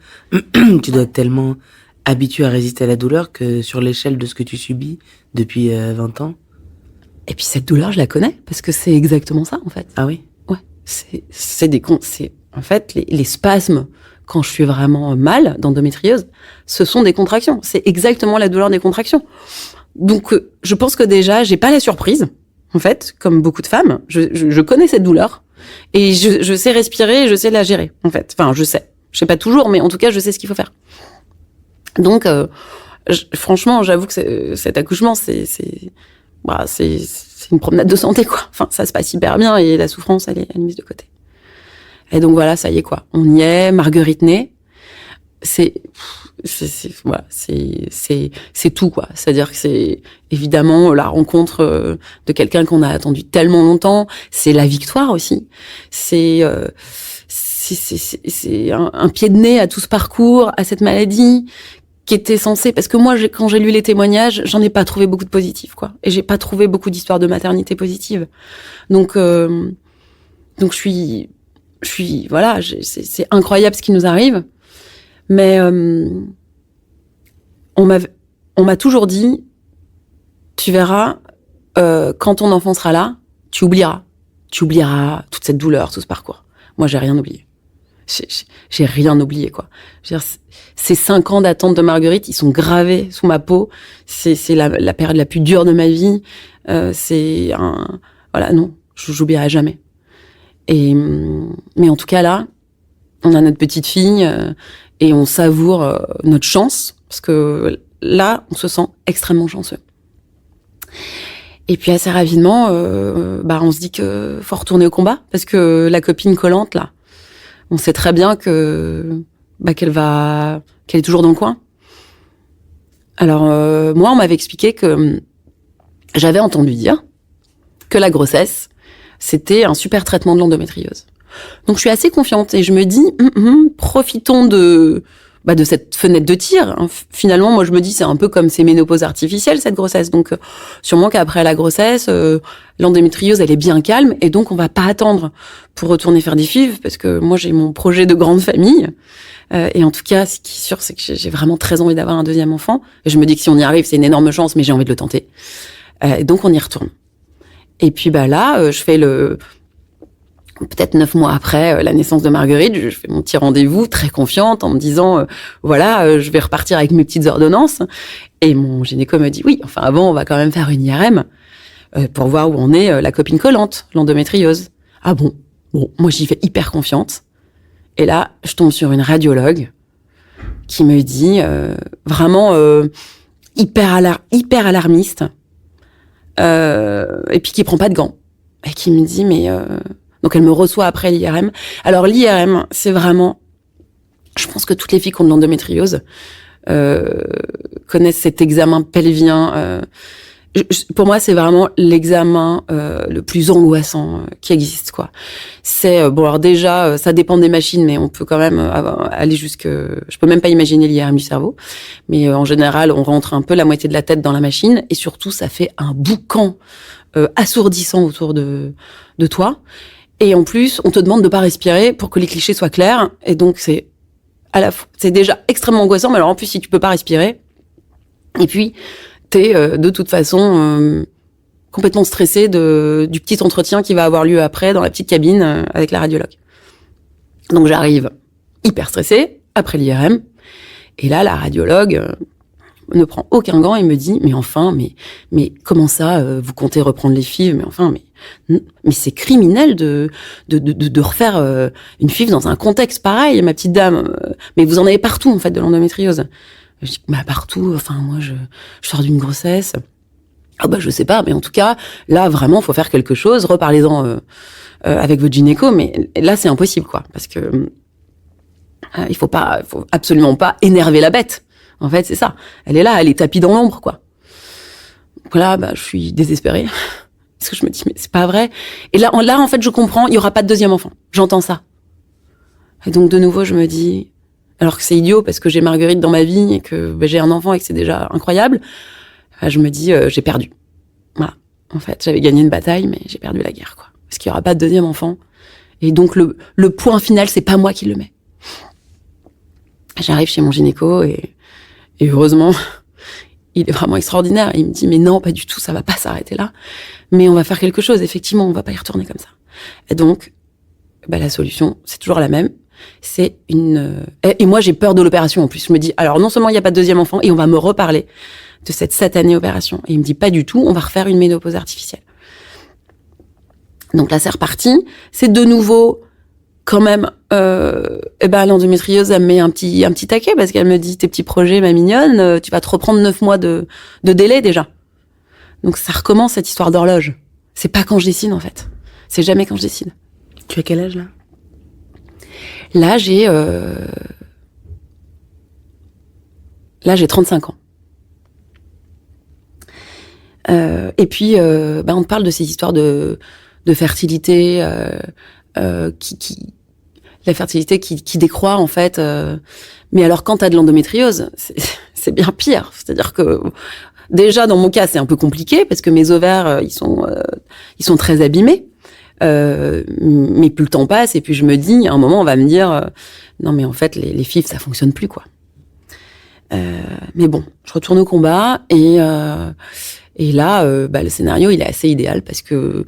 Speaker 2: tu dois être tellement habitué à résister à la douleur que sur l'échelle de ce que tu subis depuis 20 ans.
Speaker 1: Et puis cette douleur, je la connais, parce que c'est exactement ça, en fait.
Speaker 2: Ah oui?
Speaker 1: Ouais. En fait, les spasmes, quand je suis vraiment mal d'endométriose, ce sont des contractions. C'est exactement la douleur des contractions. Donc, je pense que déjà, j'ai pas la surprise, en fait, comme beaucoup de femmes. Je connais cette douleur. Et je sais respirer, je sais la gérer, en fait. Enfin, je sais. Je sais pas toujours, mais en tout cas, je sais ce qu'il faut faire. Donc, franchement, j'avoue que cet accouchement, c'est une promenade de santé, quoi. Enfin, ça se passe hyper bien et la souffrance, elle est mise de côté. Et donc voilà, ça y est, quoi. On y est, Marguerite née. C'est tout, quoi. C'est-à-dire que c'est évidemment la rencontre de quelqu'un qu'on a attendu tellement longtemps. C'est la victoire aussi. C'est un pied de nez à tout ce parcours, à cette maladie qui était censée, parce que moi, quand j'ai lu les témoignages, j'en ai pas trouvé beaucoup de positifs, quoi. Et j'ai pas trouvé beaucoup d'histoires de maternité positives. Donc je suis, voilà, c'est incroyable ce qui nous arrive. Mais on m'a toujours dit, tu verras, quand ton enfant sera là, tu oublieras toute cette douleur, tout ce parcours. Moi, j'ai rien oublié. J'ai rien oublié, quoi. Je veux dire, ces 5 ans d'attente de Marguerite, ils sont gravés sous ma peau. C'est la période la plus dure de ma vie. Voilà, non, j'oublierai jamais. Mais en tout cas, là, on a notre petite fille, et on savoure notre chance, parce que là, on se sent extrêmement chanceux. Et puis assez rapidement, on se dit que faut retourner au combat, parce que la copine collante, là, on sait très bien que qu'elle est toujours dans le coin. Alors moi, on m'avait expliqué que j'avais entendu dire que la grossesse, c'était un super traitement de l'endométriose. Donc je suis assez confiante et je me dis profitons de cette fenêtre de tir. Finalement, moi je me dis c'est un peu comme ces ménopauses artificielles, cette grossesse. Donc sûrement qu'après la grossesse, l'endométriose elle est bien calme et donc on va pas attendre pour retourner faire des FIV, parce que moi j'ai mon projet de grande famille. Et en tout cas, ce qui est sûr, c'est que j'ai vraiment très envie d'avoir un deuxième enfant. Et je me dis que si on y arrive, c'est une énorme chance, mais j'ai envie de le tenter. Et donc on y retourne. Et puis là, je fais peut-être 9 mois après la naissance de Marguerite, je fais mon petit rendez-vous très confiante en me disant je vais repartir avec mes petites ordonnances. Et mon gynéco me dit oui, enfin avant on va quand même faire une IRM pour voir où en est la copine collante, l'endométriose. Ah bon, moi j'y fais hyper confiante. Et là, je tombe sur une radiologue qui me dit vraiment hyper alarmiste et puis qui prend pas de gants et qui me dit donc elle me reçoit après l'IRM. Alors l'IRM, c'est vraiment, je pense que toutes les filles qui ont de l'endométriose connaissent cet examen pelvien. Pour moi, c'est vraiment l'examen le plus angoissant qui existe, quoi. C'est alors déjà, ça dépend des machines, mais on peut quand même aller jusque. Je peux même pas imaginer l'IRM du cerveau, mais en général, on rentre un peu la moitié de la tête dans la machine, et surtout, ça fait un boucan assourdissant autour de toi. Et en plus, on te demande de pas respirer pour que les clichés soient clairs. Et donc, c'est déjà extrêmement angoissant. Mais alors, en plus, si tu peux pas respirer, et puis, t'es de toute façon complètement stressé du petit entretien qui va avoir lieu après dans la petite cabine avec la radiologue. Donc, j'arrive hyper stressée après l'IRM. Et là, la radiologue ne prend aucun gant et me dit mais comment ça vous comptez reprendre les FIV, mais c'est criminel de refaire une FIV dans un contexte pareil, ma petite dame, mais vous en avez partout en fait de l'endométriose. Je dis partout, moi je sors d'une grossesse. Je sais pas, mais en tout cas là vraiment faut faire quelque chose, reparlez-en avec votre gynéco, mais là c'est impossible, quoi, parce que il faut absolument pas énerver la bête. En fait, c'est ça. Elle est là, elle est tapie dans l'ombre, quoi. Donc là, je suis désespérée. Parce que je me dis, mais c'est pas vrai. Et là, en fait, je comprends, il y aura pas de deuxième enfant. J'entends ça. Et donc, de nouveau, je me dis, alors que c'est idiot, parce que j'ai Marguerite dans ma vie, et que j'ai un enfant, et que c'est déjà incroyable. je me dis, j'ai perdu. Voilà. En fait, j'avais gagné une bataille, mais j'ai perdu la guerre, quoi. Parce qu'il y aura pas de deuxième enfant. Et donc, le point final, c'est pas moi qui le mets. J'arrive chez mon gynéco et heureusement, il est vraiment extraordinaire. Il me dit, mais non, pas du tout, ça va pas s'arrêter là. Mais on va faire quelque chose, effectivement, on va pas y retourner comme ça. Et donc, la solution, c'est toujours la même. C'est et moi, j'ai peur de l'opération, en plus. Je me dis, alors, non seulement il n'y a pas de deuxième enfant, et on va me reparler de cette satanée opération. Et il me dit, pas du tout, on va refaire une ménopause artificielle. Donc là, c'est reparti. C'est de nouveau, quand même, l'endométriose, elle me met un petit taquet, parce qu'elle me dit, tes petits projets, ma mignonne, tu vas te reprendre 9 mois de délai, déjà. Donc ça recommence, cette histoire d'horloge. C'est pas quand je décide, en fait. C'est jamais quand je décide.
Speaker 2: Tu as quel âge, là ?
Speaker 1: Là, j'ai 35 ans. Et puis, on te parle de ces histoires de fertilité, la fertilité qui décroît, en fait. Mais alors, quand t'as de l'endométriose, c'est bien pire. C'est-à-dire que, déjà, dans mon cas, c'est un peu compliqué, parce que mes ovaires, ils sont très abîmés. Mais plus le temps passe, et puis je me dis, à un moment, on va me dire, non, mais en fait, les FIV, ça fonctionne plus, quoi. Mais bon, je retourne au combat, et là, le scénario, il est assez idéal, parce que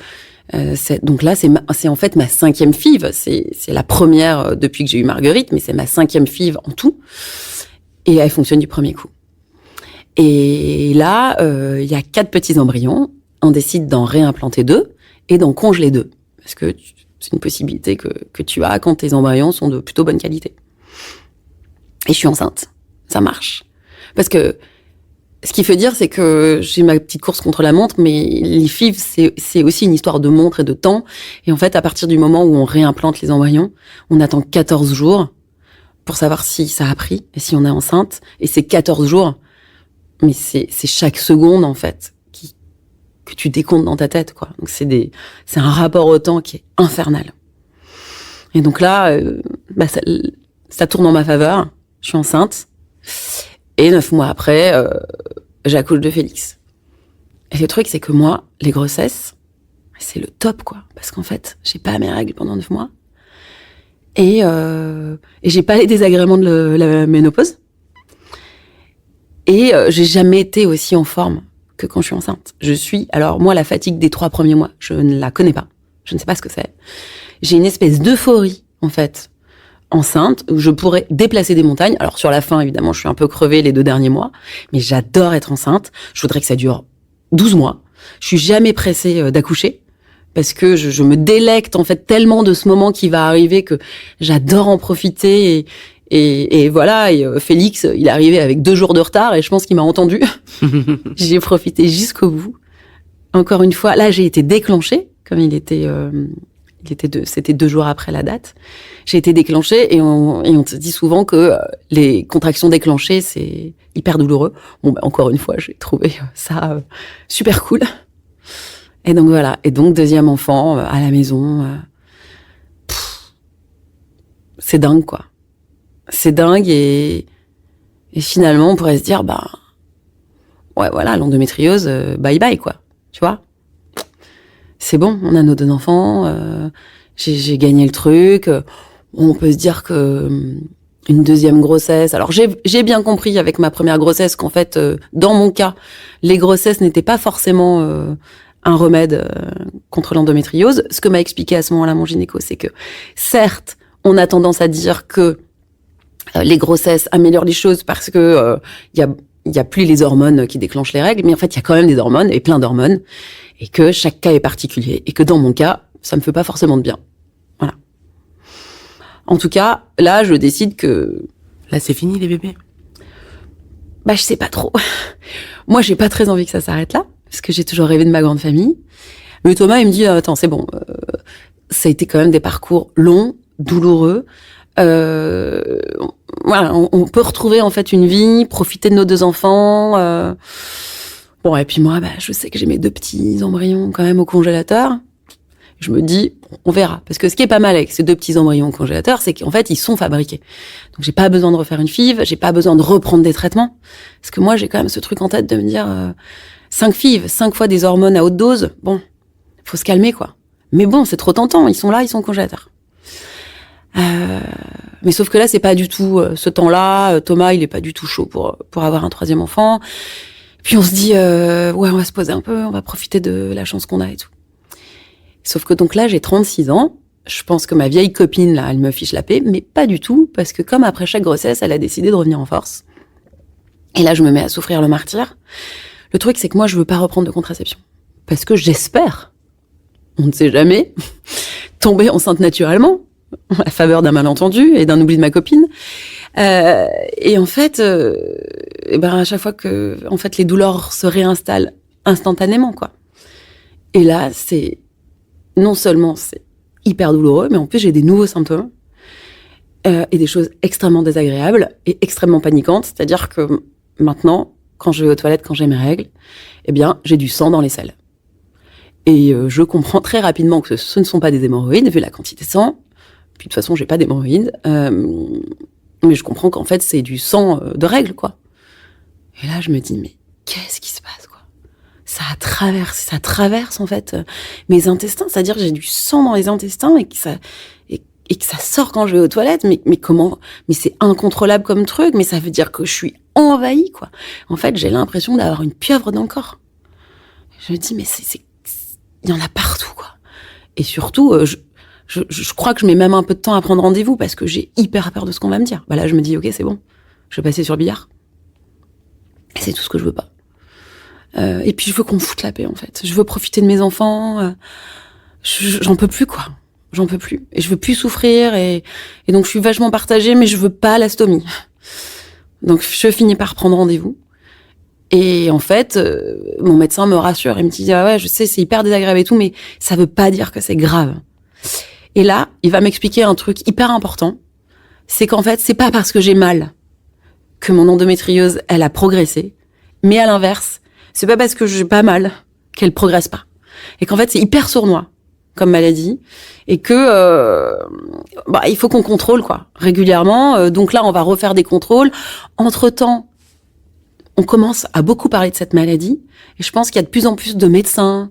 Speaker 1: donc là, c'est en fait ma 5e FIV. C'est la première depuis que j'ai eu Marguerite, mais c'est ma 5e FIV en tout, et elle fonctionne du premier coup. Et là, il y a 4 petits embryons. On décide d'en réimplanter 2 et d'en congeler 2. Parce que c'est une possibilité que tu as quand tes embryons sont de plutôt bonne qualité. Et je suis enceinte. Ça marche. Parce que ce qu'il faut dire, c'est que j'ai ma petite course contre la montre, mais les FIV, c'est aussi une histoire de montre et de temps. Et en fait, à partir du moment où on réimplante les embryons, on attend 14 jours pour savoir si ça a pris et si on est enceinte. Et ces 14 jours, mais c'est chaque seconde, en fait, que tu décomptes dans ta tête, quoi. Donc c'est un rapport au temps qui est infernal. Et donc là, ça tourne en ma faveur. Je suis enceinte. Et 9 mois après, j'accouche de Félix. Et le truc, c'est que moi, les grossesses, c'est le top, quoi. Parce qu'en fait, j'ai pas mes règles pendant 9 mois. Et j'ai pas les désagréments de la ménopause. Et j'ai jamais été aussi en forme que quand je suis enceinte. Alors moi, la fatigue des 3 premiers mois, je ne la connais pas. Je ne sais pas ce que c'est. J'ai une espèce d'euphorie, en fait, enceinte, où je pourrais déplacer des montagnes. Alors sur la fin, évidemment, je suis un peu crevée les 2 derniers mois, mais j'adore être enceinte. Je voudrais que ça dure 12 mois. Je suis jamais pressée d'accoucher, parce que je me délecte, en fait, tellement de ce moment qui va arriver que j'adore en profiter. Et voilà, Félix, il est arrivé avec 2 jours de retard, et je pense qu'il m'a entendu. J'ai profité jusqu'au bout. Encore une fois, là, j'ai été déclenchée, comme c'était 2 jours après la date. J'ai été déclenchée, et on te dit souvent que les contractions déclenchées, c'est hyper douloureux. Bon, encore une fois, j'ai trouvé ça super cool. Et donc voilà. Et donc, 2e enfant à la maison. C'est dingue, quoi. C'est dingue, et finalement, on pourrait se dire, ouais, voilà, l'endométriose, bye bye, quoi. Tu vois? C'est bon, on a nos 2 enfants, j'ai gagné le truc. On peut se dire que une 2e grossesse. Alors, j'ai bien compris avec ma première grossesse qu'en fait, dans mon cas, les grossesses n'étaient pas forcément un remède contre l'endométriose. Ce que m'a expliqué à ce moment-là mon gynéco, c'est que, certes, on a tendance à dire que les grossesses améliorent les choses parce que il y a plus les hormones qui déclenchent les règles, mais en fait il y a quand même des hormones, et plein d'hormones, et que chaque cas est particulier, et que dans mon cas ça me fait pas forcément de bien. Voilà. En tout cas, là je décide que
Speaker 2: là c'est fini les bébés.
Speaker 1: Je sais pas trop. Moi j'ai pas très envie que ça s'arrête là, parce que j'ai toujours rêvé de ma grande famille. Mais Thomas il me dit attends, c'est bon, ça a été quand même des parcours longs, douloureux. Voilà, on peut retrouver en fait une vie, profiter de nos 2 enfants. Bon, et puis moi, je sais que j'ai mes 2 petits embryons quand même au congélateur. Je me dis, on verra. Parce que ce qui est pas mal avec ces 2 petits embryons au congélateur, c'est qu'en fait, ils sont fabriqués. Donc, j'ai pas besoin de refaire une FIV, j'ai pas besoin de reprendre des traitements. Parce que moi, j'ai quand même ce truc en tête de me dire, 5 FIV, 5 fois des hormones à haute dose, bon, faut se calmer, quoi. Mais bon, c'est trop tentant, ils sont là, ils sont au congélateur. Mais sauf que là, c'est pas du tout ce temps-là. Thomas, il est pas du tout chaud pour avoir un 3e enfant. Puis on se dit, ouais, on va se poser un peu, on va profiter de la chance qu'on a et tout. Sauf que donc là, j'ai 36 ans. Je pense que ma vieille copine, là, elle me fiche la paix, mais pas du tout, parce que comme après chaque grossesse, elle a décidé de revenir en force. Et là, je me mets à souffrir le martyre. Le truc, c'est que moi, je veux pas reprendre de contraception. Parce que j'espère, on ne sait jamais, tomber enceinte naturellement, à la faveur d'un malentendu et d'un oubli de ma copine. Et en fait, à chaque fois que, en fait, les douleurs se réinstallent instantanément, quoi. Et là, non seulement c'est hyper douloureux, mais en plus j'ai des nouveaux symptômes et des choses extrêmement désagréables et extrêmement paniquantes. C'est-à-dire que maintenant, quand je vais aux toilettes, quand j'ai mes règles, eh bien, j'ai du sang dans les selles. Et je comprends très rapidement que ce ne sont pas des hémorroïdes, vu la quantité de sang. Puis de toute façon, j'ai pas d'hémorroïdes. Mais je comprends qu'en fait, c'est du sang de règles, quoi. Et là, je me dis, mais qu'est-ce qui se passe, quoi? Ça traverse en fait mes intestins. C'est-à-dire que j'ai du sang dans les intestins et que ça sort quand je vais aux toilettes. Mais comment? Mais c'est incontrôlable comme truc. Mais ça veut dire que je suis envahie, quoi. En fait, j'ai l'impression d'avoir une pieuvre dans le corps. Je me dis, mais il y en a partout, quoi. Et surtout, je crois que je mets même un peu de temps à prendre rendez-vous parce que j'ai hyper peur de ce qu'on va me dire. Là, je me dis, ok, c'est bon. Je vais passer sur le billard. Et c'est tout ce que je veux pas. Et puis je veux qu'on me foute la paix, en fait. Je veux profiter de mes enfants. J'en peux plus, quoi. J'en peux plus. Et je veux plus souffrir. Et donc je suis vachement partagée, mais je veux pas l'astomie. Donc je finis par prendre rendez-vous. Et en fait, mon médecin me rassure. Il me dit, ah ouais, je sais, c'est hyper désagréable et tout, mais ça veut pas dire que c'est grave. Et là, il va m'expliquer un truc hyper important. C'est qu'en fait, c'est pas parce que j'ai mal que mon endométriose, elle a progressé. Mais à l'inverse, c'est pas parce que j'ai pas mal qu'elle progresse pas. Et qu'en fait, c'est hyper sournois comme maladie. Et que, il faut qu'on contrôle, quoi, régulièrement. Donc là, on va refaire des contrôles. Entre-temps, on commence à beaucoup parler de cette maladie. Et je pense qu'il y a de plus en plus de médecins,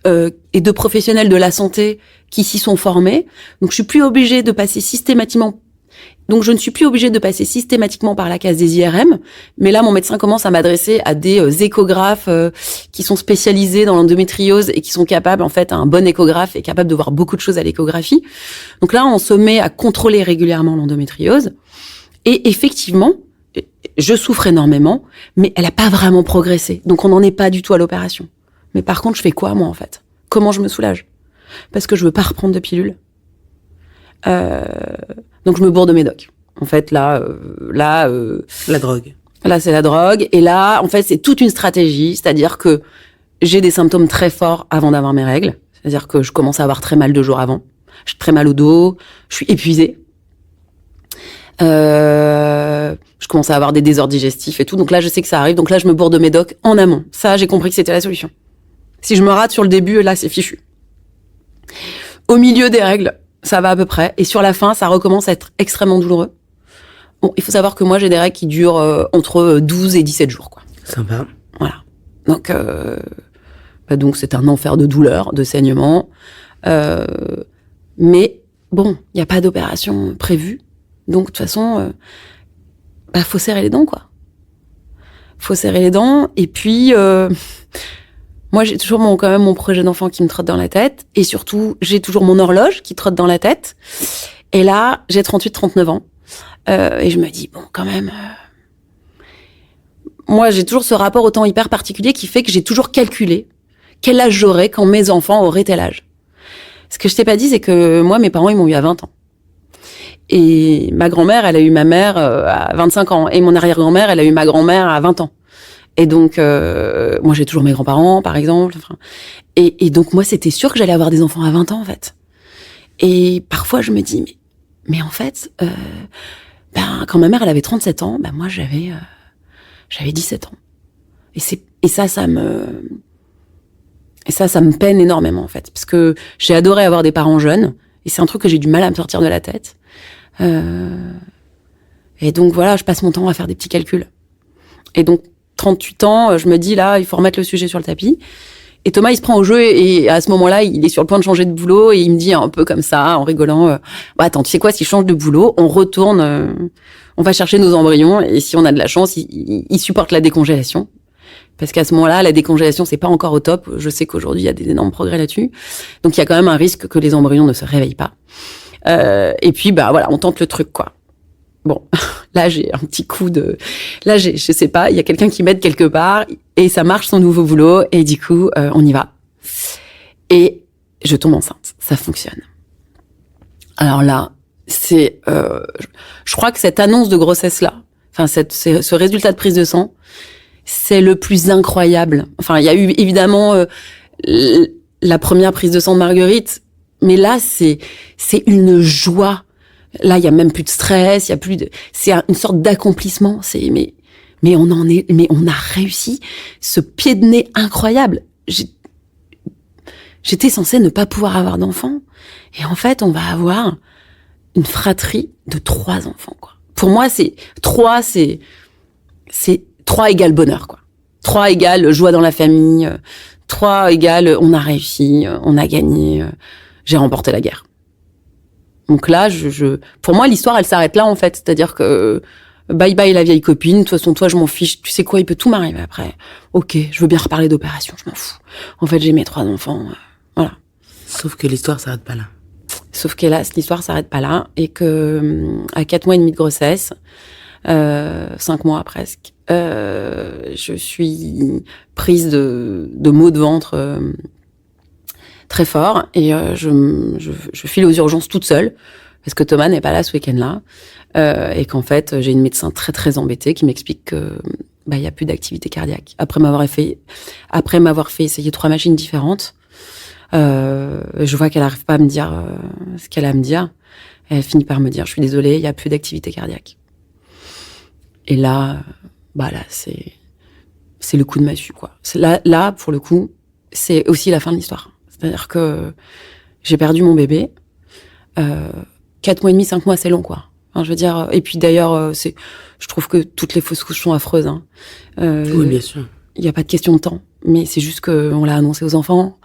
Speaker 1: et de professionnels de la santé qui s'y sont formés. Donc, je ne suis plus obligée de passer systématiquement par la case des IRM. Mais là, mon médecin commence à m'adresser à des échographes qui sont spécialisés dans l'endométriose et qui sont capables, en fait, un bon échographe est capable de voir beaucoup de choses à l'échographie. Donc là, on se met à contrôler régulièrement l'endométriose. Et effectivement, je souffre énormément, mais elle n'a pas vraiment progressé. Donc, on n'en est pas du tout à l'opération. Mais par contre, je fais quoi, moi, en fait? Comment je me soulage? Parce que je veux pas reprendre de pilule. Donc, je me bourre de médoc. En fait, la
Speaker 2: drogue.
Speaker 1: Là, c'est la drogue. Et là, en fait, c'est toute une stratégie. C'est-à-dire que j'ai des symptômes très forts avant d'avoir mes règles. C'est-à-dire que je commence à avoir très mal 2 jours avant. J'ai très mal au dos. Je suis épuisée. Je commence à avoir des désordres digestifs et tout. Donc là, je sais que ça arrive. Donc là, je me bourre de médoc en amont. Ça, j'ai compris que c'était la solution. Si je me rate sur le début, là, c'est fichu. Au milieu des règles, ça va à peu près. Et sur la fin, ça recommence à être extrêmement douloureux. Bon, il faut savoir que moi, j'ai des règles qui durent entre 12 et 17 jours, quoi.
Speaker 2: Sympa.
Speaker 1: Voilà. Donc, donc c'est un enfer de douleur, de saignement. Mais bon, il n'y a pas d'opération prévue. Donc, de toute façon, faut serrer les dents, quoi. Faut serrer les dents. Et puis, moi, j'ai toujours quand même mon projet d'enfant qui me trotte dans la tête. Et surtout, j'ai toujours mon horloge qui trotte dans la tête. Et là, j'ai 38-39 ans. Et je me dis, bon, quand même... Moi, j'ai toujours ce rapport au temps hyper particulier qui fait que j'ai toujours calculé quel âge j'aurais quand mes enfants auraient tel âge. Ce que je t'ai pas dit, c'est que moi, mes parents, ils m'ont eu à 20 ans. Et ma grand-mère, elle a eu ma mère à 25 ans. Et mon arrière-grand-mère, elle a eu ma grand-mère à 20 ans. Et donc, moi, j'ai toujours mes grands-parents, par exemple. Enfin, et donc, moi, c'était sûr que j'allais avoir des enfants à 20 ans, en fait. Et parfois, je me dis, mais en fait, quand ma mère, elle avait 37 ans, moi, j'avais 17 ans. Et ça Et ça me peine énormément, en fait. Parce que j'ai adoré avoir des parents jeunes. Et c'est un truc que j'ai du mal à me sortir de la tête. Et donc, voilà, je passe mon temps à faire des petits calculs. Et donc, 38 ans, je me dis, là, il faut remettre le sujet sur le tapis. Et Thomas, il se prend au jeu et à ce moment-là, il est sur le point de changer de boulot et il me dit un peu comme ça, en rigolant, attends, tu sais quoi, s'il change de boulot, on retourne, on va chercher nos embryons et si on a de la chance, il supporte la décongélation. Parce qu'à ce moment-là, la décongélation, c'est pas encore au top. Je sais qu'aujourd'hui, il y a des énormes progrès là-dessus. Donc, il y a quand même un risque que les embryons ne se réveillent pas. Et puis, voilà, on tente le truc, quoi. Bon, là, j'ai un petit coup de... Là, je sais pas, il y a quelqu'un qui m'aide quelque part et ça marche son nouveau boulot et du coup, on y va. Et je tombe enceinte. Ça fonctionne. Alors là, c'est... je crois que cette annonce de grossesse-là, enfin, ce résultat de prise de sang, c'est le plus incroyable. Enfin, il y a eu évidemment la première prise de sang de Marguerite, mais là, c'est une joie. Là, il y a même plus de stress, il y a plus de, c'est une sorte d'accomplissement. Mais on a réussi ce pied de nez incroyable. J'étais censée ne pas pouvoir avoir d'enfants. Et en fait, on va avoir une fratrie de 3 enfants, quoi. Pour moi, 3 égale bonheur, quoi. 3 égale joie dans la famille. 3 égale on a réussi, on a gagné, j'ai remporté la guerre. Donc là, pour moi, l'histoire, elle s'arrête là, en fait. C'est-à-dire que, bye bye la vieille copine. De toute façon, toi, je m'en fiche. Tu sais quoi, il peut tout m'arriver après. Ok, je veux bien reparler d'opération, je m'en fous. En fait, j'ai mes 3 enfants, voilà.
Speaker 2: Sauf que l'histoire s'arrête pas là.
Speaker 1: Sauf qu'hélas, l'histoire s'arrête pas là. Et que, à 4 mois et demi de grossesse, 5 mois presque, je suis prise de maux de ventre, très fort et je file aux urgences toute seule parce que Thomas n'est pas là ce week-end-là et qu'en fait j'ai une médecin très très embêtée qui m'explique que il y a plus d'activité cardiaque après m'avoir fait essayer 3 machines différentes. Je vois qu'elle arrive pas à me dire ce qu'elle a à me dire. Elle finit par me dire je suis désolée, il y a plus d'activité cardiaque. Et là c'est le coup de massue, quoi. Là pour le coup c'est aussi la fin de l'histoire. C'est-à-dire que j'ai perdu mon bébé. 4 mois et demi, 5 mois, c'est long, quoi. Enfin, je veux dire, et puis d'ailleurs, je trouve que toutes les fausses couches sont affreuses, hein.
Speaker 2: Oui, bien sûr.
Speaker 1: Il n'y a pas de question de temps. Mais c'est juste qu'on l'a annoncé aux enfants,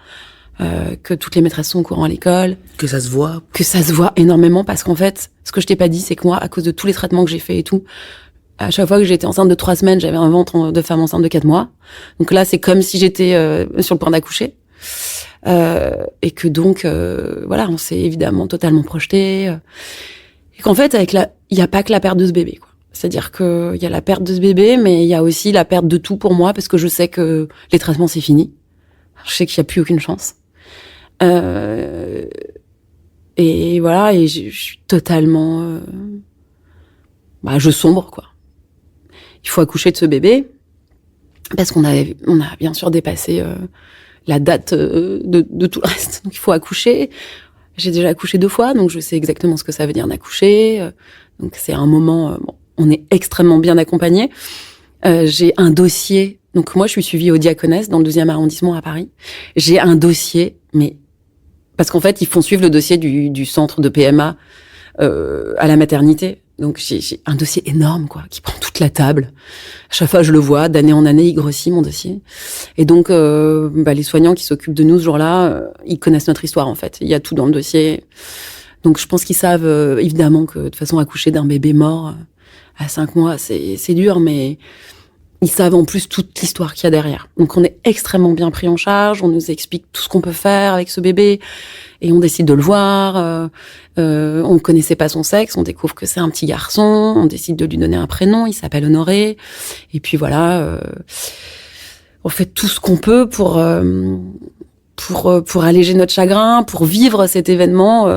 Speaker 1: que toutes les maîtresses sont au courant à l'école.
Speaker 2: Que ça se voit.
Speaker 1: Que ça se voit énormément parce qu'en fait, ce que je t'ai pas dit, c'est que moi, à cause de tous les traitements que j'ai fait et tout, à chaque fois que j'étais enceinte de 3 semaines, j'avais un ventre de femme enceinte de 4 mois. Donc là, c'est comme si j'étais sur le point d'accoucher. Et que donc, voilà, on s'est évidemment totalement projeté. Et qu'en fait, il y a pas que la perte de ce bébé, quoi. C'est-à-dire que il y a la perte de ce bébé, mais il y a aussi la perte de tout pour moi parce que je sais que les traitements c'est fini. Je sais qu'il y a plus aucune chance. Et voilà, et je suis totalement, je sombre, quoi. Il faut accoucher de ce bébé parce qu'on a bien sûr dépassé la date de tout le reste. Donc il faut accoucher. J'ai déjà accouché 2 fois, donc je sais exactement ce que ça veut dire d'accoucher. Donc c'est un moment, on est extrêmement bien accompagné. J'ai un dossier. Donc moi je suis suivie au Diaconesse dans le 12e arrondissement à Paris. J'ai un dossier, mais parce qu'en fait ils font suivre le dossier du centre de PMA à la maternité. Donc j'ai un dossier énorme, quoi, qui prend toute la table. À chaque fois je le vois, d'année en année il grossit mon dossier. Et donc les soignants qui s'occupent de nous ce jour-là, ils connaissent notre histoire en fait. Il y a tout dans le dossier. Donc je pense qu'ils savent évidemment que de toute façon accoucher d'un bébé mort à 5 mois c'est dur, mais ils savent en plus toute l'histoire qu'il y a derrière. Donc on est extrêmement bien pris en charge, on nous explique tout ce qu'on peut faire avec ce bébé et on décide de le voir. On ne connaissait pas son sexe, on découvre que c'est un petit garçon, on décide de lui donner un prénom, il s'appelle Honoré. Et puis voilà, on fait tout ce qu'on peut pour alléger notre chagrin, pour vivre cet événement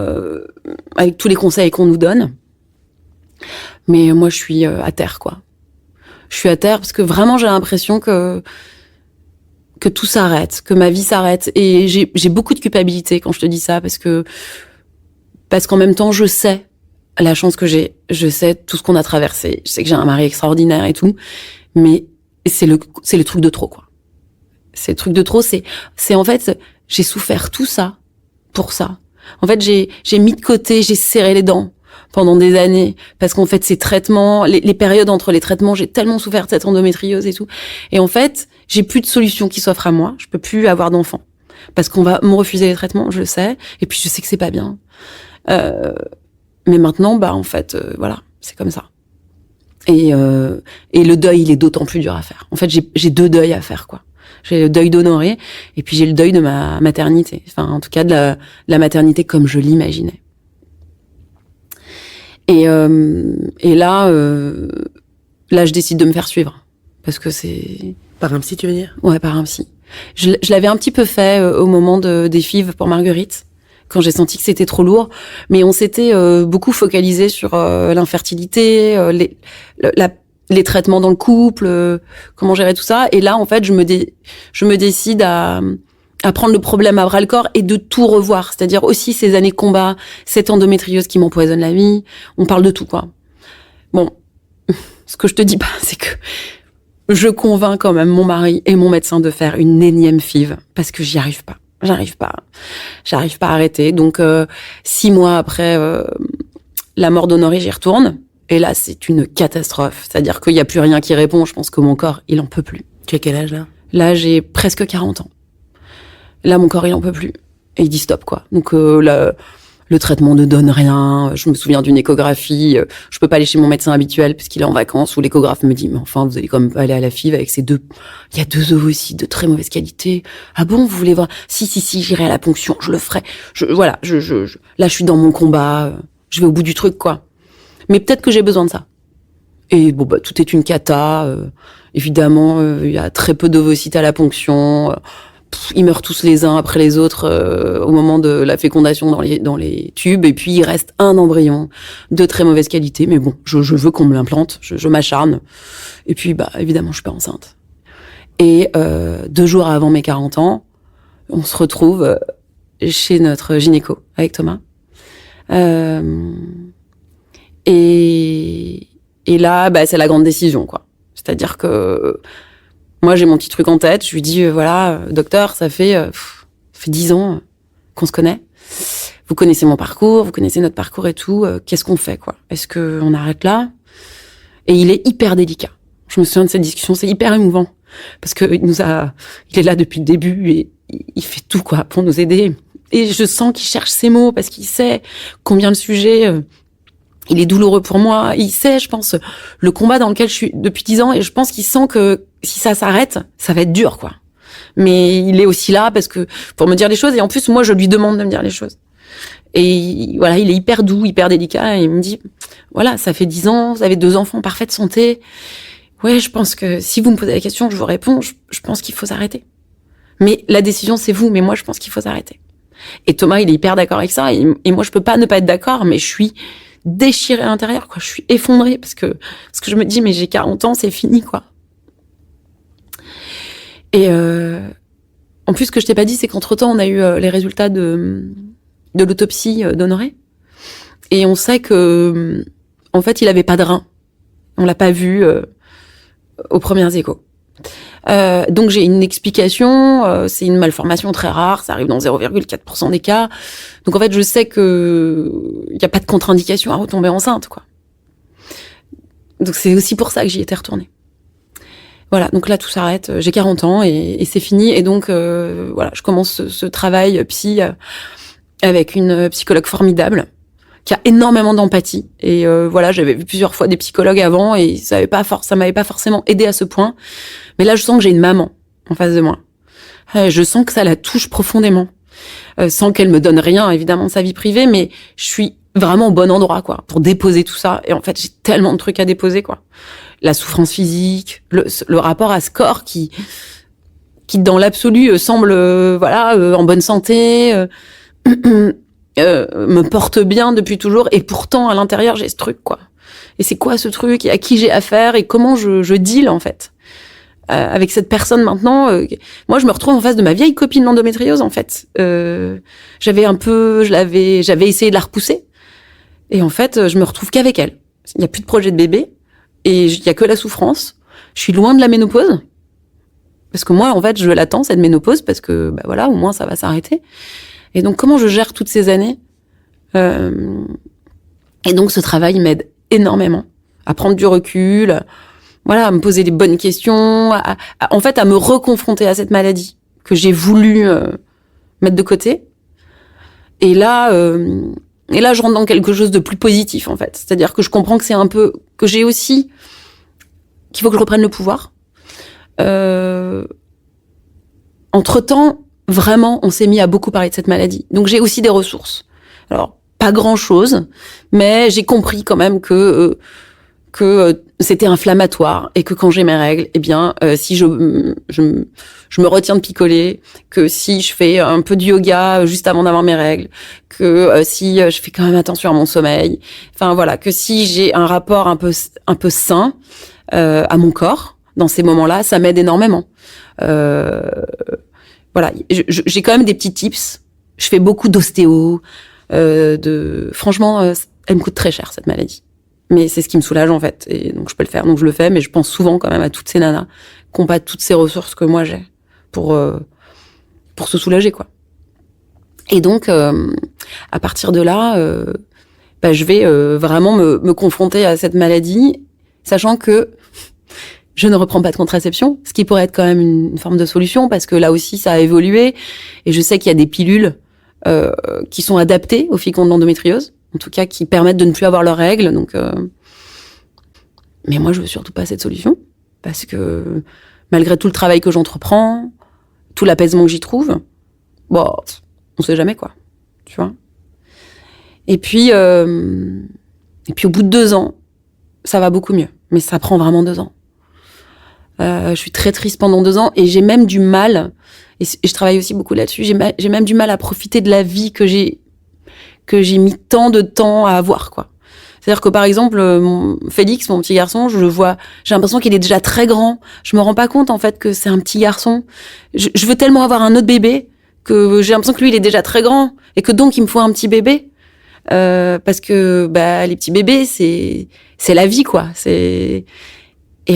Speaker 1: avec tous les conseils qu'on nous donne. Mais moi je suis à terre, quoi. Je suis à terre parce que vraiment j'ai l'impression que tout s'arrête, que ma vie s'arrête. Et j'ai beaucoup de culpabilité quand je te dis ça parce qu'en même temps je sais la chance que j'ai, je sais tout ce qu'on a traversé, je sais que j'ai un mari extraordinaire et tout, mais c'est le truc de trop, quoi. C'est le truc de trop, c'est en fait, j'ai souffert tout ça pour ça. En fait, j'ai mis de côté, j'ai serré les dents pendant des années, parce qu'en fait, ces traitements, les périodes entre les traitements, j'ai tellement souffert de cette endométriose et tout. Et en fait, j'ai plus de solution qui s'offre à moi. Je peux plus avoir d'enfant. Parce qu'on va me refuser les traitements, je le sais. Et puis, je sais que c'est pas bien. Mais maintenant, en fait, voilà, c'est comme ça. Et le deuil, il est d'autant plus dur à faire. En fait, j'ai 2 deuils à faire, quoi. J'ai le deuil d'Honoré, et puis j'ai le deuil de ma maternité. Enfin, en tout cas, de la maternité comme je l'imaginais. Et là, je décide de me faire suivre. Parce que c'est...
Speaker 2: Par un psy, tu veux dire?
Speaker 1: Ouais, par un psy. Je l'avais un petit peu fait au moment des FIV pour Marguerite, quand j'ai senti que c'était trop lourd. Mais on s'était beaucoup focalisé sur l'infertilité, les traitements dans le couple, comment gérer tout ça. Et là, en fait, je me décide à prendre le problème à bras le corps et de tout revoir. C'est-à-dire aussi ces années de combat, cette endométriose qui m'empoisonne la vie. On parle de tout, quoi. Bon, ce que je te dis pas, c'est que je convainc quand même mon mari et mon médecin de faire une énième FIV parce que j'y arrive pas. J'arrive pas à arrêter. Donc 6 mois après la mort d'Honoré, j'y retourne. Et là, c'est une catastrophe. C'est-à-dire qu'il y a plus rien qui répond. Je pense que mon corps, il en peut plus.
Speaker 2: Tu as quel âge, là?
Speaker 1: Là, j'ai presque 40 ans. Là, mon corps, il en peut plus. Et il dit stop, quoi. Donc le traitement ne donne rien. Je me souviens d'une échographie. Je peux pas aller chez mon médecin habituel parce qu'il est en vacances, où l'échographe me dit, mais enfin, vous allez quand même pas aller à la FIV avec ces 2... Il y a 2 ovocytes de très mauvaise qualité. Ah bon, vous voulez voir? Si, j'irai à la ponction, je le ferai. Là, je suis dans mon combat. Je vais au bout du truc, quoi. Mais peut-être que j'ai besoin de ça. Et bon, tout est une cata. Évidemment, il y a très peu d'ovocytes à la ponction. Ils meurent tous les uns après les autres au moment de la fécondation dans les tubes. Et puis, il reste un embryon de très mauvaise qualité. Mais bon, je veux qu'on me l'implante. Je m'acharne. Et puis, évidemment, je suis pas enceinte. Et 2 jours avant mes 40 ans, on se retrouve chez notre gynéco avec Thomas. Et là, c'est la grande décision, quoi. C'est-à-dire que moi, j'ai mon petit truc en tête. Je lui dis, voilà, docteur, ça fait 10 ans qu'on se connaît. Vous connaissez mon parcours, vous connaissez notre parcours et tout. Qu'est-ce qu'on fait, quoi? Est-ce qu'on arrête là? Et il est hyper délicat. Je me souviens de cette discussion, c'est hyper émouvant. Parce que il est là depuis le début et il fait tout, quoi, pour nous aider. Et je sens qu'il cherche ses mots parce qu'il sait combien le sujet... il est douloureux pour moi. Il sait, je pense, le combat dans lequel je suis depuis 10 ans. Et je pense qu'il sent que si ça s'arrête, ça va être dur, quoi. Mais il est aussi là parce que pour me dire les choses. Et en plus, moi, je lui demande de me dire les choses. Et voilà, il est hyper doux, hyper délicat. Et il me dit, voilà, ça fait 10 ans, vous avez 2 enfants en parfaite santé. Ouais, je pense que si vous me posez la question, je vous réponds. Je pense qu'il faut s'arrêter. Mais la décision, c'est vous. Mais moi, je pense qu'il faut s'arrêter. Et Thomas, il est hyper d'accord avec ça. Et moi, je peux pas ne pas être d'accord, mais je suis déchirée à l'intérieur, quoi. Je suis effondrée parce que je me dis, mais j'ai 40 ans, c'est fini, quoi. Et en plus, ce que je t'ai pas dit, c'est qu'entre-temps, on a eu les résultats de l'autopsie d'Honoré. Et on sait que, en fait, il avait pas de rein. On l'a pas vu aux premières échos. Donc j'ai une explication, c'est une malformation très rare, ça arrive dans 0,4% des cas. Donc en fait, je sais que il y a pas de contre-indication à retomber enceinte, quoi. Donc c'est aussi pour ça que j'y étais retournée. Voilà, donc là tout s'arrête, j'ai 40 ans et c'est fini. Et donc voilà, je commence ce travail psy avec une psychologue formidable qui a énormément d'empathie. Et voilà, j'avais vu plusieurs fois des psychologues avant et ça m'avait pas forcément aidé à ce point. Mais là, je sens que j'ai une maman en face de moi. Je sens que ça la touche profondément. Sans qu'elle me donne rien, évidemment, de sa vie privée, mais je suis vraiment au bon endroit, quoi, pour déposer tout ça. Et en fait, j'ai tellement de trucs à déposer, quoi. La souffrance physique, le rapport à ce corps qui dans l'absolu semble, en bonne santé, me porte bien depuis toujours. Et pourtant, à l'intérieur, j'ai ce truc, quoi. Et c'est quoi ce truc? Et à qui j'ai affaire? Et comment je deal, en fait? Avec cette personne maintenant, moi je me retrouve en face de ma vieille copine d'endométriose, en fait. J'avais essayé de la repousser, et en fait je me retrouve qu'avec elle. Il y a plus de projet de bébé et il y a que la souffrance. Je suis loin de la ménopause Parce que moi, en fait, je l'attends, cette ménopause, parce que, bah voilà, au moins, ça va s'arrêter. Et donc, comment je gère toutes ces années? Et donc, ce travail m'aide énormément à prendre du recul, voilà, à me poser les bonnes questions, en fait, à me reconfronter à cette maladie que j'ai voulu mettre de côté. Et là, je rentre dans quelque chose de plus positif, en fait. C'est-à-dire que je comprends que c'est un peu, que j'ai aussi, qu'il faut que je reprenne le pouvoir. Entre-temps, vraiment, on s'est mis à beaucoup parler de cette maladie. Donc, j'ai aussi des ressources. Alors, pas grand-chose, mais j'ai compris quand même que c'était inflammatoire et que quand j'ai mes règles, eh bien, si je me retiens de picoler, que si je fais un peu de yoga juste avant d'avoir mes règles, que si je fais quand même attention à mon sommeil, enfin voilà, que si j'ai un rapport un peu sain à mon corps dans ces moments-là, ça m'aide énormément. Voilà, j'ai quand même des petits tips. Je fais beaucoup d'ostéo, franchement, elle me coûte très cher cette maladie. Mais c'est ce qui me soulage, en fait. Et donc, je peux le faire. Donc, je le fais. Mais je pense souvent, quand même, à toutes ces nanas qui n'ont pas toutes ces ressources que moi, j'ai pour se soulager, quoi. Et donc, à partir de là, je vais vraiment me confronter à cette maladie, sachant que je ne reprends pas de contraception, ce qui pourrait être quand même une forme de solution, parce que là aussi, ça a évolué. Et je sais qu'il y a des pilules qui sont adaptées aux filles qui ont de l'endométriose. En tout cas, qui permettent de ne plus avoir leurs règles. Donc, mais moi, je veux surtout pas cette solution, parce que malgré tout le travail que j'entreprends, tout l'apaisement que j'y trouve, bon, on sait jamais quoi, tu vois. Et puis au bout de 2 ans, ça va beaucoup mieux, mais ça prend vraiment 2 ans. Je suis très triste pendant 2 ans et j'ai même du mal. Et je travaille aussi beaucoup là-dessus. J'ai même du mal à profiter de la vie que j'ai mis tant de temps à avoir, quoi. C'est-à-dire que, par exemple, Félix, mon petit garçon, je le vois, j'ai l'impression qu'il est déjà très grand. Je me rends pas compte, en fait, que c'est un petit garçon. Je veux tellement avoir un autre bébé que j'ai l'impression que lui, il est déjà très grand et que donc, il me faut un petit bébé. Parce que, les petits bébés, c'est la vie, quoi. Et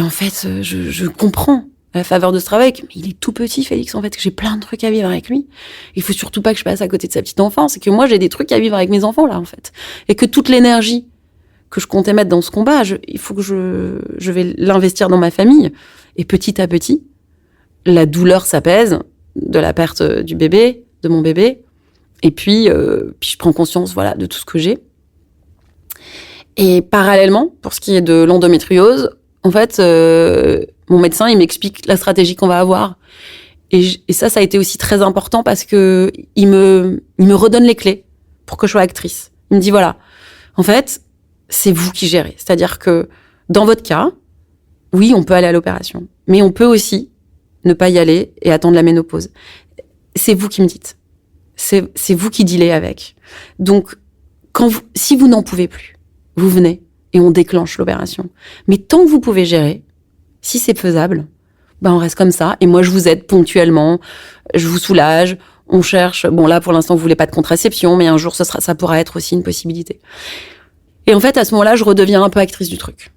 Speaker 1: en fait, je comprends à la faveur de ce travail, mais il est tout petit, Félix, en fait, que j'ai plein de trucs à vivre avec lui. Il faut surtout pas que je passe à côté de sa petite enfance, et que moi, j'ai des trucs à vivre avec mes enfants, là, en fait. Et que toute l'énergie que je comptais mettre dans ce combat, il faut que je vais l'investir dans ma famille. Et petit à petit, la douleur s'apaise de la perte du bébé, de mon bébé. Et puis je prends conscience, voilà, de tout ce que j'ai. Et parallèlement, pour ce qui est de l'endométriose, en fait, mon médecin, il m'explique la stratégie qu'on va avoir. Et ça a été aussi très important parce que il me redonne les clés pour que je sois actrice. Il me dit, voilà, en fait, c'est vous qui gérez. C'est-à-dire que, dans votre cas, oui, on peut aller à l'opération. Mais on peut aussi ne pas y aller et attendre la ménopause. C'est vous qui me dites. C'est vous qui dealez avec. Donc, si vous n'en pouvez plus, vous venez et on déclenche l'opération. Mais tant que vous pouvez gérer, si c'est faisable, on reste comme ça. Et moi, je vous aide ponctuellement, je vous soulage, on cherche. Bon, là, pour l'instant, vous voulez pas de contraception, mais un jour, ça pourra être aussi une possibilité. Et en fait, à ce moment-là, je redeviens un peu actrice du truc.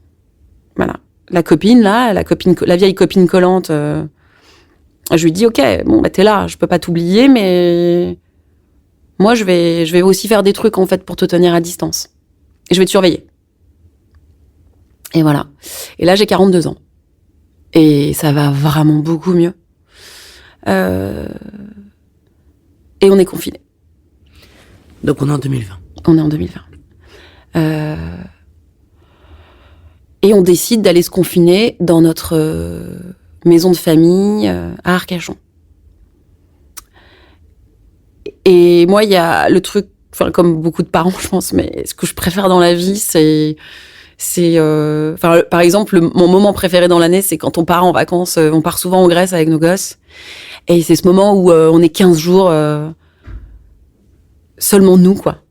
Speaker 1: Voilà. La copine, là, la vieille copine collante, je lui dis, OK, bon, t'es là, je peux pas t'oublier, mais moi, je vais aussi faire des trucs, en fait, pour te tenir à distance. Et je vais te surveiller. Et voilà. Et là, j'ai 42 ans. Et ça va vraiment beaucoup mieux. Et on est confinés.
Speaker 2: Donc on est en 2020.
Speaker 1: On est en 2020. Et on décide d'aller se confiner dans notre maison de famille à Arcachon. Et moi, il y a le truc, comme beaucoup de parents, je pense, mais ce que je préfère dans la vie, par exemple, mon moment préféré dans l'année, c'est quand on part en vacances. On part souvent en Grèce avec nos gosses. Et c'est ce moment où on est 15 jours seulement nous, quoi.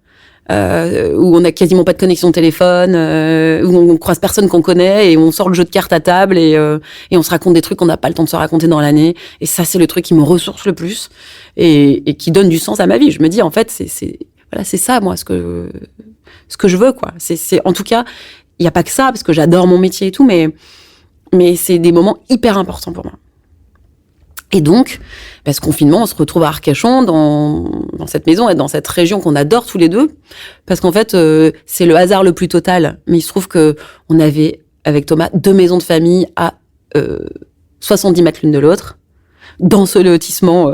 Speaker 1: Où on a quasiment pas de connexion téléphone, où on croise personne qu'on connaît et on sort le jeu de cartes à table et on se raconte des trucs qu'on n'a pas le temps de se raconter dans l'année. Et ça, c'est le truc qui me ressource le plus et qui donne du sens à ma vie. Je me dis, en fait, c'est ça, moi, ce que je veux, quoi. C'est en tout cas, il y a pas que ça, parce que j'adore mon métier et tout, mais c'est des moments hyper importants pour moi. Et donc, ce confinement, on se retrouve à Arcachon, dans cette maison et dans cette région qu'on adore tous les deux, parce qu'en fait, c'est le hasard le plus total. Mais il se trouve que on avait, avec Thomas, 2 maisons de famille à 70 mètres l'une de l'autre, dans ce lotissement,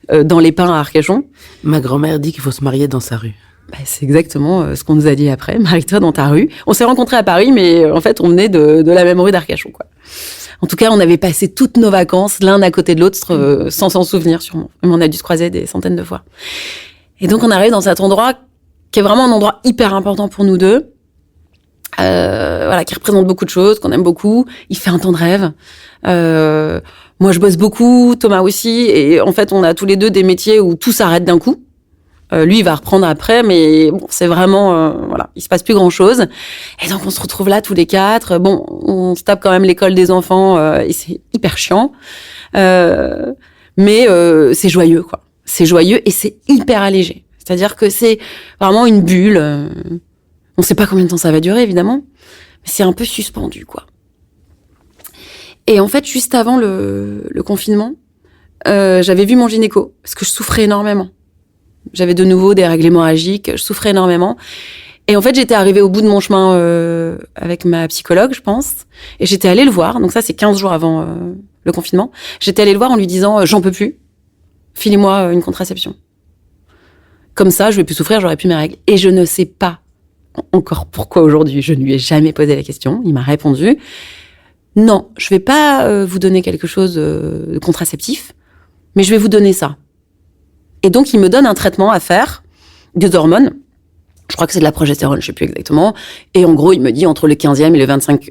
Speaker 1: dans les Pins à Arcachon.
Speaker 2: Ma grand-mère dit qu'il faut se marier dans sa rue.
Speaker 1: C'est exactement ce qu'on nous a dit après. Marie-toi dans ta rue. On s'est rencontrés à Paris, mais en fait, on venait de la même rue d'Arcachon, quoi. En tout cas, on avait passé toutes nos vacances l'un à côté de l'autre sans s'en souvenir sûrement. Mais on a dû se croiser des centaines de fois. Et donc, on arrive dans cet endroit qui est vraiment un endroit hyper important pour nous deux. Voilà, qui représente beaucoup de choses, qu'on aime beaucoup. Il fait un temps de rêve. Moi, je bosse beaucoup, Thomas aussi. Et en fait, on a tous les deux des métiers où tout s'arrête d'un coup. Lui, il va reprendre après, mais bon, c'est vraiment, voilà, il se passe plus grand-chose. Et donc, on se retrouve là tous les 4. Bon, on se tape quand même l'école des enfants, et c'est hyper chiant. Mais c'est joyeux, quoi. C'est joyeux et c'est hyper allégé. C'est-à-dire que c'est vraiment une bulle. On sait pas combien de temps ça va durer, évidemment, mais c'est un peu suspendu, quoi. Et en fait, juste avant le confinement, j'avais vu mon gynéco, parce que je souffrais énormément. J'avais de nouveau des règles hémorragiques, je souffrais énormément. Et en fait, j'étais arrivée au bout de mon chemin avec ma psychologue, je pense. Et j'étais allée le voir, donc ça, c'est 15 jours avant le confinement. J'étais allée le voir en lui disant « J'en peux plus, filez-moi une contraception. Comme ça, je vais plus souffrir, j'aurai plus mes règles. » Et je ne sais pas encore pourquoi aujourd'hui, je ne lui ai jamais posé la question. Il m'a répondu « Non, je vais pas vous donner quelque chose de contraceptif, mais je vais vous donner ça. » Et donc, il me donne un traitement à faire, des hormones. Je crois que c'est de la progestérone, je sais plus exactement. Et en gros, il me dit, entre le 15e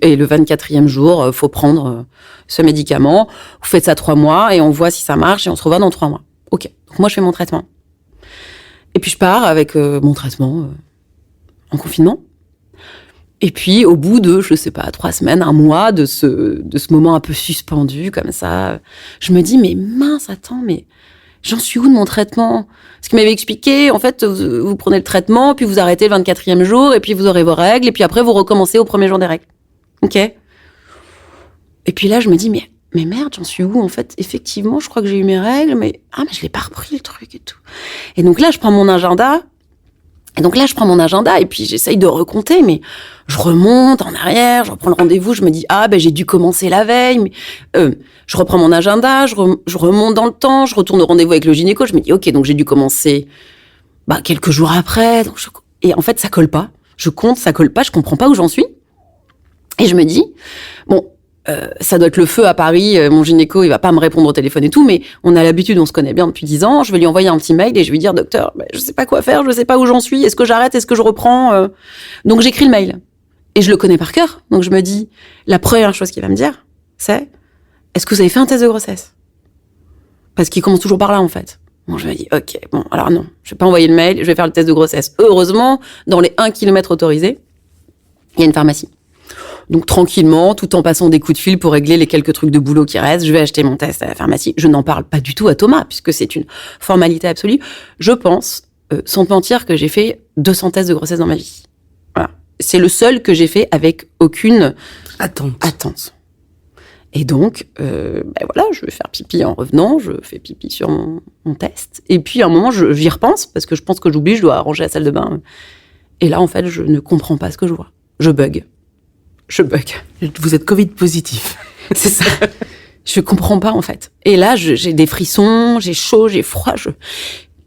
Speaker 1: et le 24e jour, faut prendre ce médicament. Vous faites ça 3 mois et on voit si ça marche et on se revoit dans 3 mois. Ok. Donc, moi, je fais mon traitement. Et puis, je pars avec mon traitement en confinement. Et puis, au bout de, je sais pas, 3 semaines, 1 mois de ce moment un peu suspendu, comme ça, je me dis, mais mince, attends, mais j'en suis où de mon traitement? Ce qu'il m'avait expliqué, en fait, vous prenez le traitement, puis vous arrêtez le 24e jour, et puis vous aurez vos règles, et puis après, vous recommencez au premier jour des règles. Ok? Et puis là, je me dis, mais merde, j'en suis où? En fait, effectivement, je crois que j'ai eu mes règles, mais je l'ai pas repris, le truc et tout. Et donc là, je prends mon agenda, et puis j'essaye de recompter, mais je remonte en arrière, je reprends le rendez-vous, je me dis, j'ai dû commencer la veille, mais je reprends mon agenda, je remonte dans le temps, je retourne au rendez-vous avec le gynéco, je me dis, ok, donc j'ai dû commencer quelques jours après, et en fait, ça colle pas. Je compte, ça colle pas, je comprends pas où j'en suis. Et je me dis, ça doit être le feu à Paris, mon gynéco, il va pas me répondre au téléphone et tout, mais on a l'habitude, on se connaît bien depuis 10 ans, je vais lui envoyer un petit mail et je vais lui dire, docteur, je sais pas quoi faire, je sais pas où j'en suis, est-ce que j'arrête, est-ce que je reprends? Donc j'écris le mail. Et je le connais par cœur, donc je me dis, la première chose qu'il va me dire, c'est, est-ce que vous avez fait un test de grossesse? Parce qu'il commence toujours par là, en fait. Bon, je me dis, ok, alors non, je vais pas envoyer le mail, je vais faire le test de grossesse. Heureusement, dans les 1 km autorisés, il y a une pharmacie. Donc tranquillement, tout en passant des coups de fil pour régler les quelques trucs de boulot qui restent, je vais acheter mon test à la pharmacie. Je n'en parle pas du tout à Thomas, puisque c'est une formalité absolue. Je pense, sans te mentir, que j'ai fait 200 tests de grossesse dans ma vie. Voilà. C'est le seul que j'ai fait avec aucune attente. Et donc, voilà, je vais faire pipi en revenant, je fais pipi sur mon test. Et puis à un moment, j'y repense, parce que je pense que j'oublie, je dois ranger la salle de bain. Et là, en fait, je ne comprends pas ce que je vois. Je bug.
Speaker 2: Vous êtes Covid positif.
Speaker 1: C'est ça. Je comprends pas, en fait. Et là, j'ai des frissons, j'ai chaud, j'ai froid.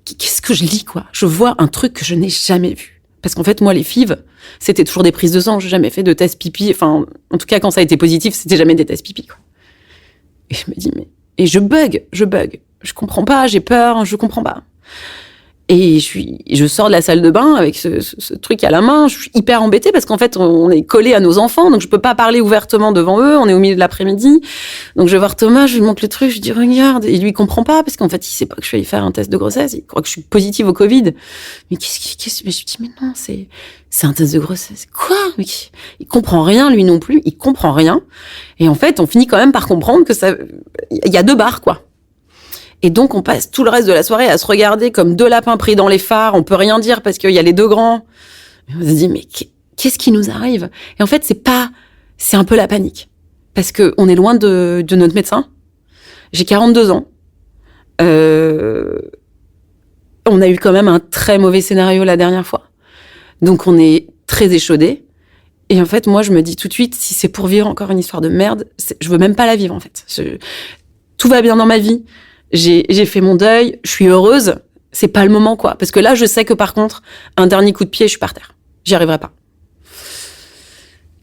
Speaker 1: Qu'est-ce que je lis, quoi? Je vois un truc que je n'ai jamais vu. Parce qu'en fait, moi, les FIV, c'était toujours des prises de sang. J'ai jamais fait de test pipi. Enfin, en tout cas, quand ça a été positif, c'était jamais des tests pipi, quoi. Et je me dis, et je bug. Je comprends pas, j'ai peur, je comprends pas. Et je sors de la salle de bain avec ce truc à la main. Je suis hyper embêtée parce qu'en fait, on est collé à nos enfants, donc je peux pas parler ouvertement devant eux. On est au milieu de l'après-midi. Donc je vais voir Thomas, je lui montre le truc, je lui dis regarde. Et lui, il comprend pas parce qu'en fait, il sait pas que je suis allée faire un test de grossesse. Il croit que je suis positive au Covid. Mais qu'est-ce mais je lui dis mais non, c'est un test de grossesse. Quoi? Mais il comprend rien, lui non plus. Il comprend rien. Et en fait, on finit quand même par comprendre que il y a 2 barres, quoi. Et donc, on passe tout le reste de la soirée à se regarder comme 2 lapins pris dans les phares. On peut rien dire parce qu'il y a les 2 grands. Et on se dit, mais qu'est-ce qui nous arrive? Et en fait, c'est un peu la panique. Parce que on est loin de notre médecin. J'ai 42 ans. On a eu quand même un très mauvais scénario la dernière fois. Donc, on est très échaudés. Et en fait, moi, je me dis tout de suite, si c'est pour vivre encore une histoire de merde, je veux même pas la vivre, en fait. Tout va bien dans ma vie. J'ai fait mon deuil. Je suis heureuse. C'est pas le moment, quoi. Parce que là, je sais que par contre, un dernier coup de pied, je suis par terre. J'y arriverai pas.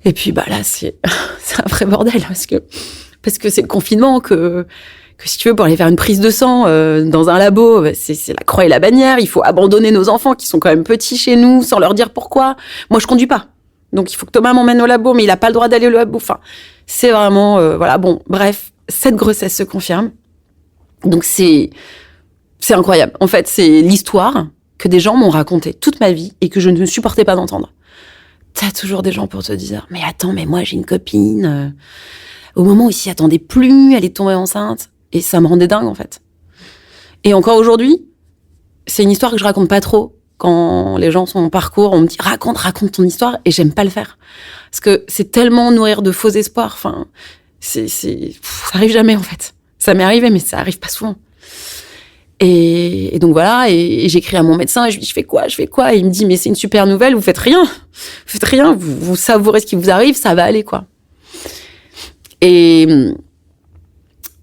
Speaker 1: Et puis, là, c'est un vrai bordel. Parce que c'est le confinement que si tu veux, pour aller faire une prise de sang dans un labo, c'est la croix et la bannière. Il faut abandonner nos enfants qui sont quand même petits chez nous sans leur dire pourquoi. Moi, je conduis pas. Donc, il faut que Thomas m'emmène au labo, mais il a pas le droit d'aller au labo. Enfin, c'est vraiment... voilà, bon, bref, cette grossesse se confirme. Donc, c'est incroyable. En fait, c'est l'histoire que des gens m'ont racontée toute ma vie et que je ne supportais pas d'entendre. T'as toujours des gens pour te dire « Mais attends, mais moi, j'ai une copine. Au moment où il s'y attendait plus, elle est tombée enceinte. » Et ça me rendait dingue, en fait. Et encore aujourd'hui, c'est une histoire que je raconte pas trop. Quand les gens sont en parcours, on me dit « Raconte ton histoire. » Et j'aime pas le faire. Parce que c'est tellement nourrir de faux espoirs. Enfin, ça arrive jamais, en fait. Ça m'est arrivé, mais ça arrive pas souvent. Et donc voilà, et j'écris à mon médecin et je lui dis je fais quoi, et il me dit mais c'est une super nouvelle, vous faites rien, vous savourez ce qui vous arrive, ça va aller quoi. Et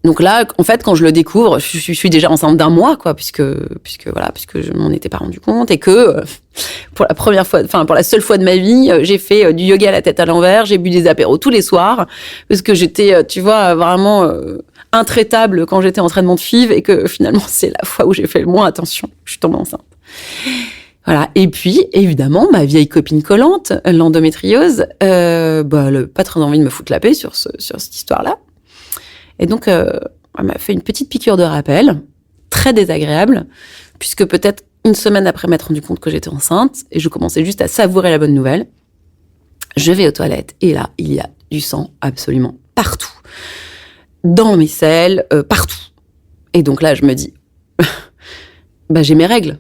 Speaker 1: donc là, en fait, quand je le découvre, je suis déjà enceinte d'un mois quoi, puisque je m'en étais pas rendu compte et que pour la seule fois de ma vie, j'ai fait du yoga à la tête à l'envers, j'ai bu des apéros tous les soirs parce que j'étais, tu vois, vraiment intraitable quand j'étais en traitement de FIV et que finalement c'est la fois où j'ai fait le moins attention. Je suis tombée enceinte. Voilà. Et puis évidemment ma vieille copine collante, l'endométriose, pas très envie de me foutre la paix sur cette histoire-là. Et donc elle m'a fait une petite piqûre de rappel, très désagréable, puisque peut-être une semaine après m'être rendu compte que j'étais enceinte et je commençais juste à savourer la bonne nouvelle. Je vais aux toilettes et là il y a du sang absolument partout. Dans mes selles, partout. Et donc là, je me dis, j'ai mes règles.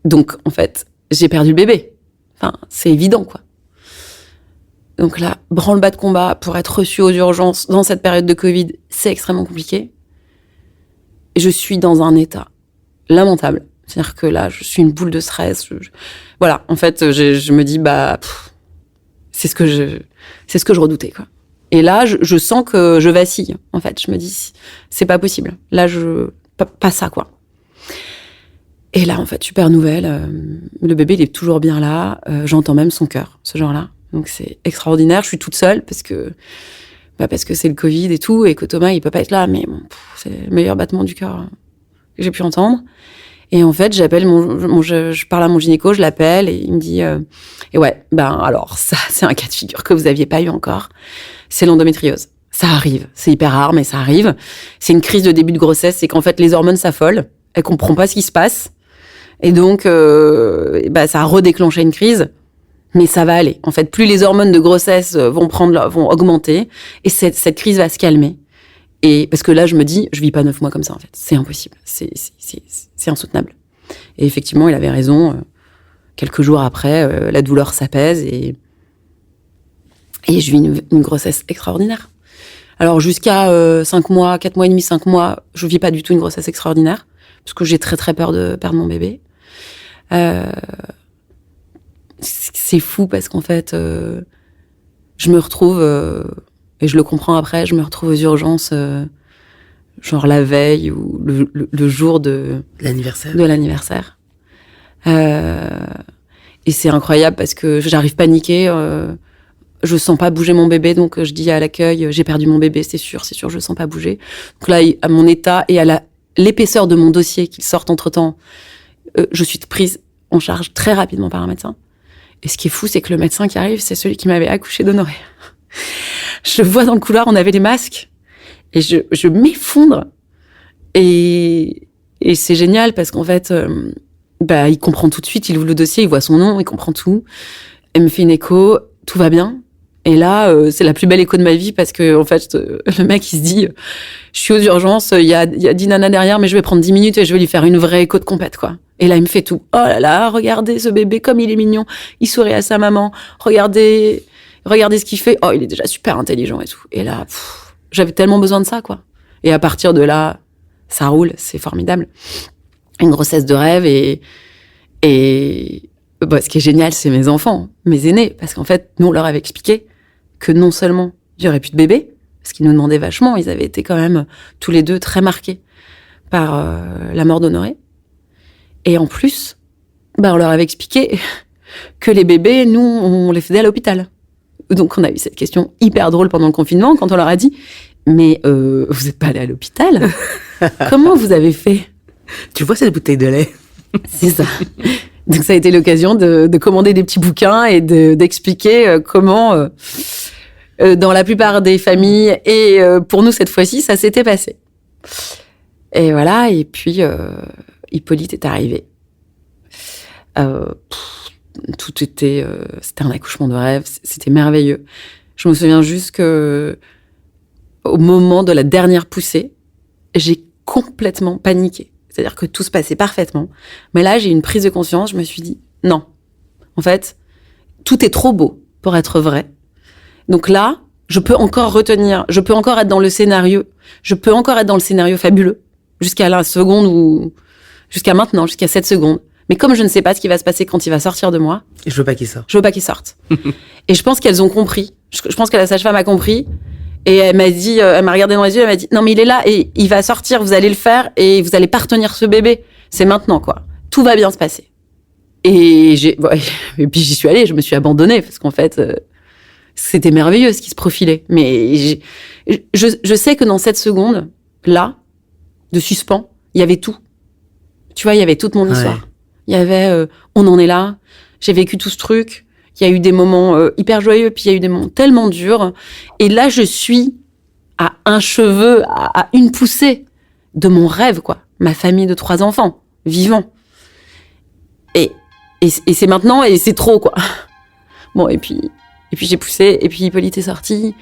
Speaker 1: Donc, en fait, j'ai perdu le bébé. Enfin, c'est évident, quoi. Donc là, branle-bas de combat pour être reçue aux urgences dans cette période de Covid, c'est extrêmement compliqué. Et je suis dans un état lamentable. C'est-à-dire que là, je suis une boule de stress. Voilà, en fait, je me dis, c'est ce que je redoutais, quoi. Et là, je sens que je vacille, en fait. Je me dis, c'est pas possible. Là, pas ça, quoi. Et là, en fait, super nouvelle. Le bébé, il est toujours bien là. J'entends même son cœur, ce genre-là. Donc, c'est extraordinaire. Je suis toute seule parce que c'est le Covid et tout, et que Thomas, il peut pas être là. Mais bon, c'est le meilleur battement du cœur que j'ai pu entendre. Et en fait, j'appelle je parle à mon gynéco, je l'appelle, et il me dit, et ouais, alors, ça, c'est un cas de figure que vous aviez pas eu encore. C'est l'endométriose. Ça arrive. C'est hyper rare, mais ça arrive. C'est une crise de début de grossesse. C'est qu'en fait, les hormones s'affolent. Elle comprend pas ce qui se passe. Et donc, ça a redéclenché une crise. Mais ça va aller. En fait, plus les hormones de grossesse vont augmenter. Et cette crise va se calmer. Et parce que là, je me dis, je vis pas 9 mois comme ça, en fait. C'est impossible. C'est insoutenable. Et effectivement, il avait raison. Quelques jours après, la douleur s'apaise et je vis une grossesse extraordinaire. Alors, jusqu'à 5 mois, 4 mois et demi, 5 mois, je vis pas du tout une grossesse extraordinaire. Parce que j'ai très, très peur de perdre mon bébé. C'est fou parce qu'en fait, je me retrouve, et je le comprends après, je me retrouve aux urgences, genre la veille ou le jour de l'anniversaire. Et c'est incroyable parce que j'arrive paniquer, je sens pas bouger mon bébé, donc je dis à l'accueil, j'ai perdu mon bébé, c'est sûr, je sens pas bouger. Donc là, à mon état et à l'épaisseur de mon dossier qui sort entre-temps, je suis prise en charge très rapidement par un médecin. Et ce qui est fou, c'est que le médecin qui arrive, c'est celui qui m'avait accouché d'Honoré. Je le vois dans le couloir, on avait les masques, et je m'effondre. Et c'est génial parce qu'en fait, il comprend tout de suite, il ouvre le dossier, il voit son nom, il comprend tout. Il me fait une écho, tout va bien. Et là, c'est la plus belle écho de ma vie parce que, en fait, le mec, il se dit, je suis aux urgences, il y a 10 nanas derrière, mais je vais prendre 10 minutes et je vais lui faire une vraie écho de compète, quoi. Et là, il me fait tout. Oh là là, regardez ce bébé, comme il est mignon. Il sourit à sa maman. Regardez ce qu'il fait. Oh, il est déjà super intelligent et tout. Et là, j'avais tellement besoin de ça, quoi. Et à partir de là, ça roule, c'est formidable. Une grossesse de rêve et ce qui est génial, c'est mes enfants, mes aînés, parce qu'en fait, nous, on leur avait expliqué que non seulement il y aurait plus de bébés, parce qu'ils nous demandaient vachement, ils avaient été quand même tous les deux très marqués par la mort d'Honoré. Et en plus, on leur avait expliqué que les bébés, nous, on les faisait à l'hôpital. Donc, on a eu cette question hyper drôle pendant le confinement, quand on leur a dit « Mais vous n'êtes pas allés à l'hôpital ? Comment vous avez fait ?»
Speaker 2: Tu vois cette bouteille de lait ?
Speaker 1: C'est ça. Donc, ça a été l'occasion de commander des petits bouquins et d'expliquer comment, dans la plupart des familles, et pour nous, cette fois-ci, ça s'était passé. Et voilà, et puis, Hippolyte est arrivé. Tout était... c'était un accouchement de rêve, c'était merveilleux. Je me souviens juste que, au moment de la dernière poussée, j'ai complètement paniqué. C'est-à-dire que tout se passait parfaitement. Mais là, j'ai eu une prise de conscience. Je me suis dit, non. En fait, tout est trop beau pour être vrai. Donc là, je peux encore retenir, je peux encore être dans le scénario. Je peux encore être dans le scénario fabuleux. Jusqu'à la seconde ou... Jusqu'à maintenant, jusqu'à cette seconde. Mais comme je ne sais pas ce qui va se passer quand il va sortir de moi...
Speaker 2: Je veux pas qu'il sorte.
Speaker 1: Je veux pas qu'il sorte. Et je pense qu'elles ont compris. Je pense que la sage-femme a compris. Et elle m'a dit, elle m'a regardé dans les yeux, elle m'a dit, non mais il est là et il va sortir, vous allez le faire et vous allez pas retenir ce bébé. C'est maintenant, quoi. Tout va bien se passer. Et puis j'y suis allée, je me suis abandonnée parce qu'en fait, c'était merveilleux ce qui se profilait. Mais je sais que dans cette seconde, là, de suspens, il y avait tout. Tu vois, il y avait toute mon histoire. Il y avait, on en est là, j'ai vécu tout ce truc. Il y a eu des moments hyper joyeux, puis il y a eu des moments tellement durs. Et là, je suis à un cheveu, à une poussée de mon rêve, quoi. Ma famille de 3 enfants, vivants. Et c'est maintenant, et c'est trop, quoi. Bon, et puis j'ai poussé, et puis Hippolyte est sorti.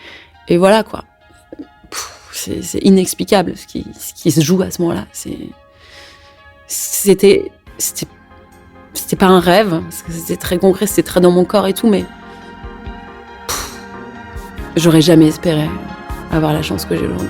Speaker 1: Et voilà, quoi. C'est inexplicable ce qui se joue à ce moment-là. C'était pas un rêve, parce que c'était très concret, c'était très dans mon corps et tout, mais j'aurais jamais espéré avoir la chance que j'ai aujourd'hui.